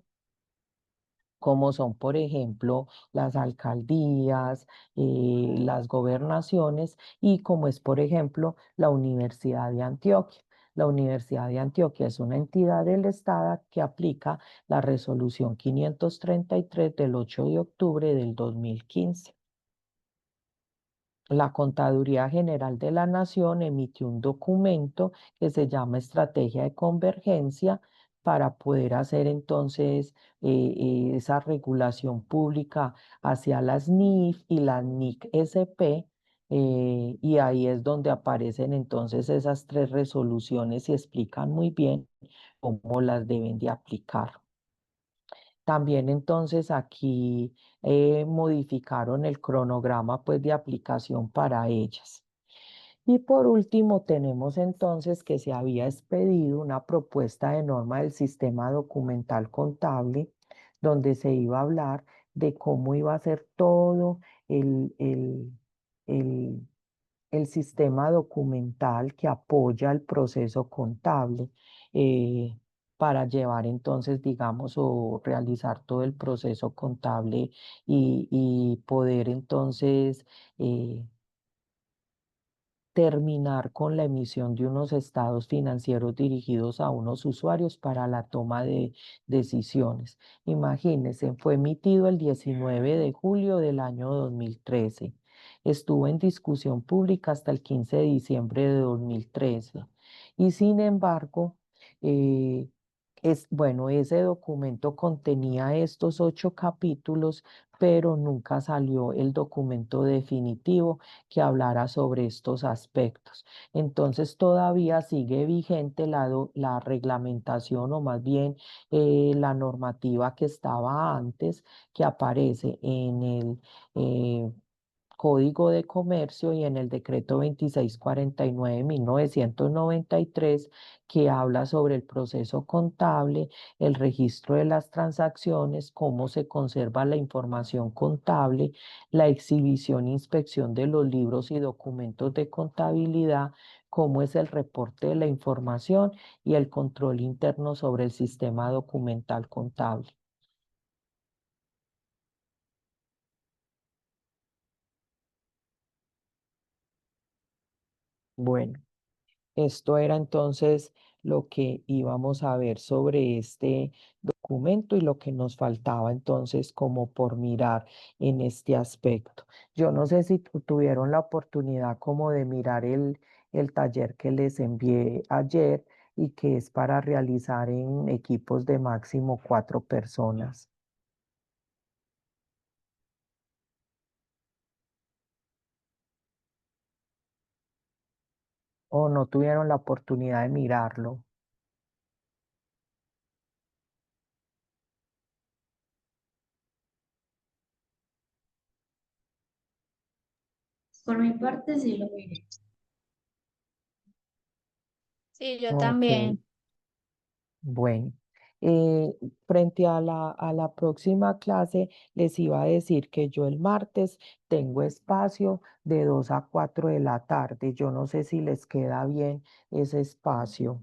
A: como son, por ejemplo, las alcaldías, las gobernaciones y como es, por ejemplo, la Universidad de Antioquia. La Universidad de Antioquia es una entidad del Estado que aplica la resolución 533 del 8 de octubre del 2015. La Contaduría General de la Nación emitió un documento que se llama Estrategia de Convergencia para poder hacer entonces esa regulación pública hacia las NIF y las NIC-SP, y ahí es donde aparecen entonces esas tres resoluciones y explican muy bien cómo las deben de aplicar. También entonces aquí modificaron el cronograma pues de aplicación para ellas. Y por último tenemos entonces que se había expedido una propuesta de norma del sistema documental contable donde se iba a hablar de cómo iba a ser todo el el sistema documental que apoya el proceso contable eh, para llevar entonces, digamos, o realizar todo el proceso contable y poder entonces terminar con la emisión de unos estados financieros dirigidos a unos usuarios para la toma de decisiones. Imagínense, fue emitido el 19 de julio del año 2013. Estuvo en discusión pública hasta el 15 de diciembre de 2013. Y sin embargo, eh, bueno, ese documento contenía estos 8 capítulos, pero nunca salió el documento definitivo que hablara sobre estos aspectos. Entonces todavía sigue vigente la reglamentación o más bien la normativa que estaba antes, que aparece en el Código de Comercio y en el decreto 2649 de 1993, que habla sobre el proceso contable, el registro de las transacciones, cómo se conserva la información contable, la exhibición e inspección de los libros y documentos de contabilidad, cómo es el reporte de la información y el control interno sobre el sistema documental contable. Bueno. Esto era entonces lo que íbamos a ver sobre este documento y lo que nos faltaba entonces como por mirar en este aspecto. Yo no sé si tuvieron la oportunidad como de mirar el taller que les envié ayer y que es para realizar en equipos de máximo 4 personas. ¿O no tuvieron la oportunidad de mirarlo?
C: Por mi parte, sí lo miré.
D: Sí, yo
A: Ok.
D: también.
A: Bueno, eh, frente a la próxima clase, les iba a decir que yo el martes tengo espacio de 2 a 4 de la tarde. Yo no sé si les queda bien ese espacio.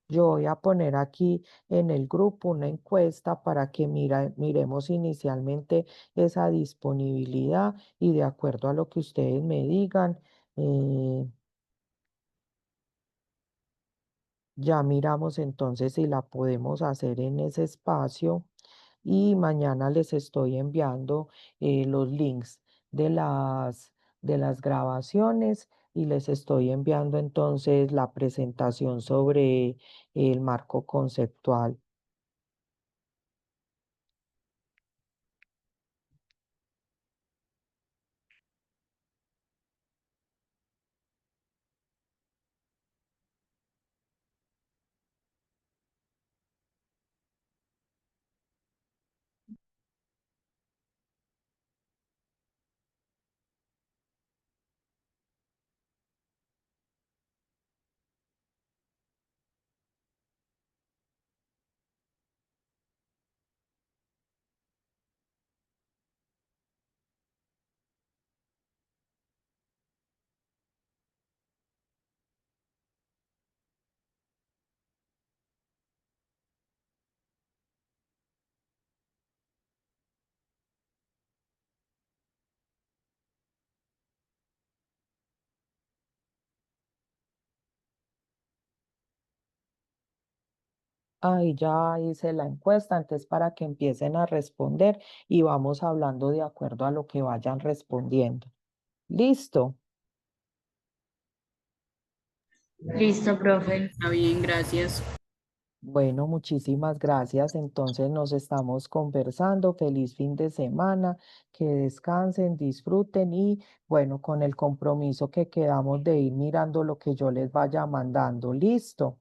A: Yo voy a poner aquí en el grupo una encuesta para que miremos inicialmente esa disponibilidad y de acuerdo a lo que ustedes me digan. eh, Ya miramos entonces si la podemos hacer en ese espacio y mañana les estoy enviando los links de las grabaciones y les estoy enviando entonces la presentación sobre el marco conceptual. Ahí ya hice la encuesta, entonces para que empiecen a responder y vamos hablando de acuerdo a lo que vayan respondiendo. ¿Listo?
C: Listo, profe.
H: Está bien, gracias.
A: Bueno, muchísimas gracias. Entonces nos estamos conversando. Feliz fin de semana, que descansen, disfruten y bueno, con el compromiso que quedamos de ir mirando lo que yo les vaya mandando. ¿Listo?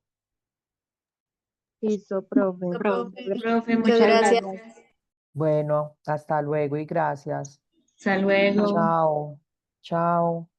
F: Listo, profe.
C: Profe,
F: Muchas
C: muchas
F: gracias.
C: gracias.
A: Bueno, hasta luego y gracias.
C: Hasta luego.
A: Chao, chao.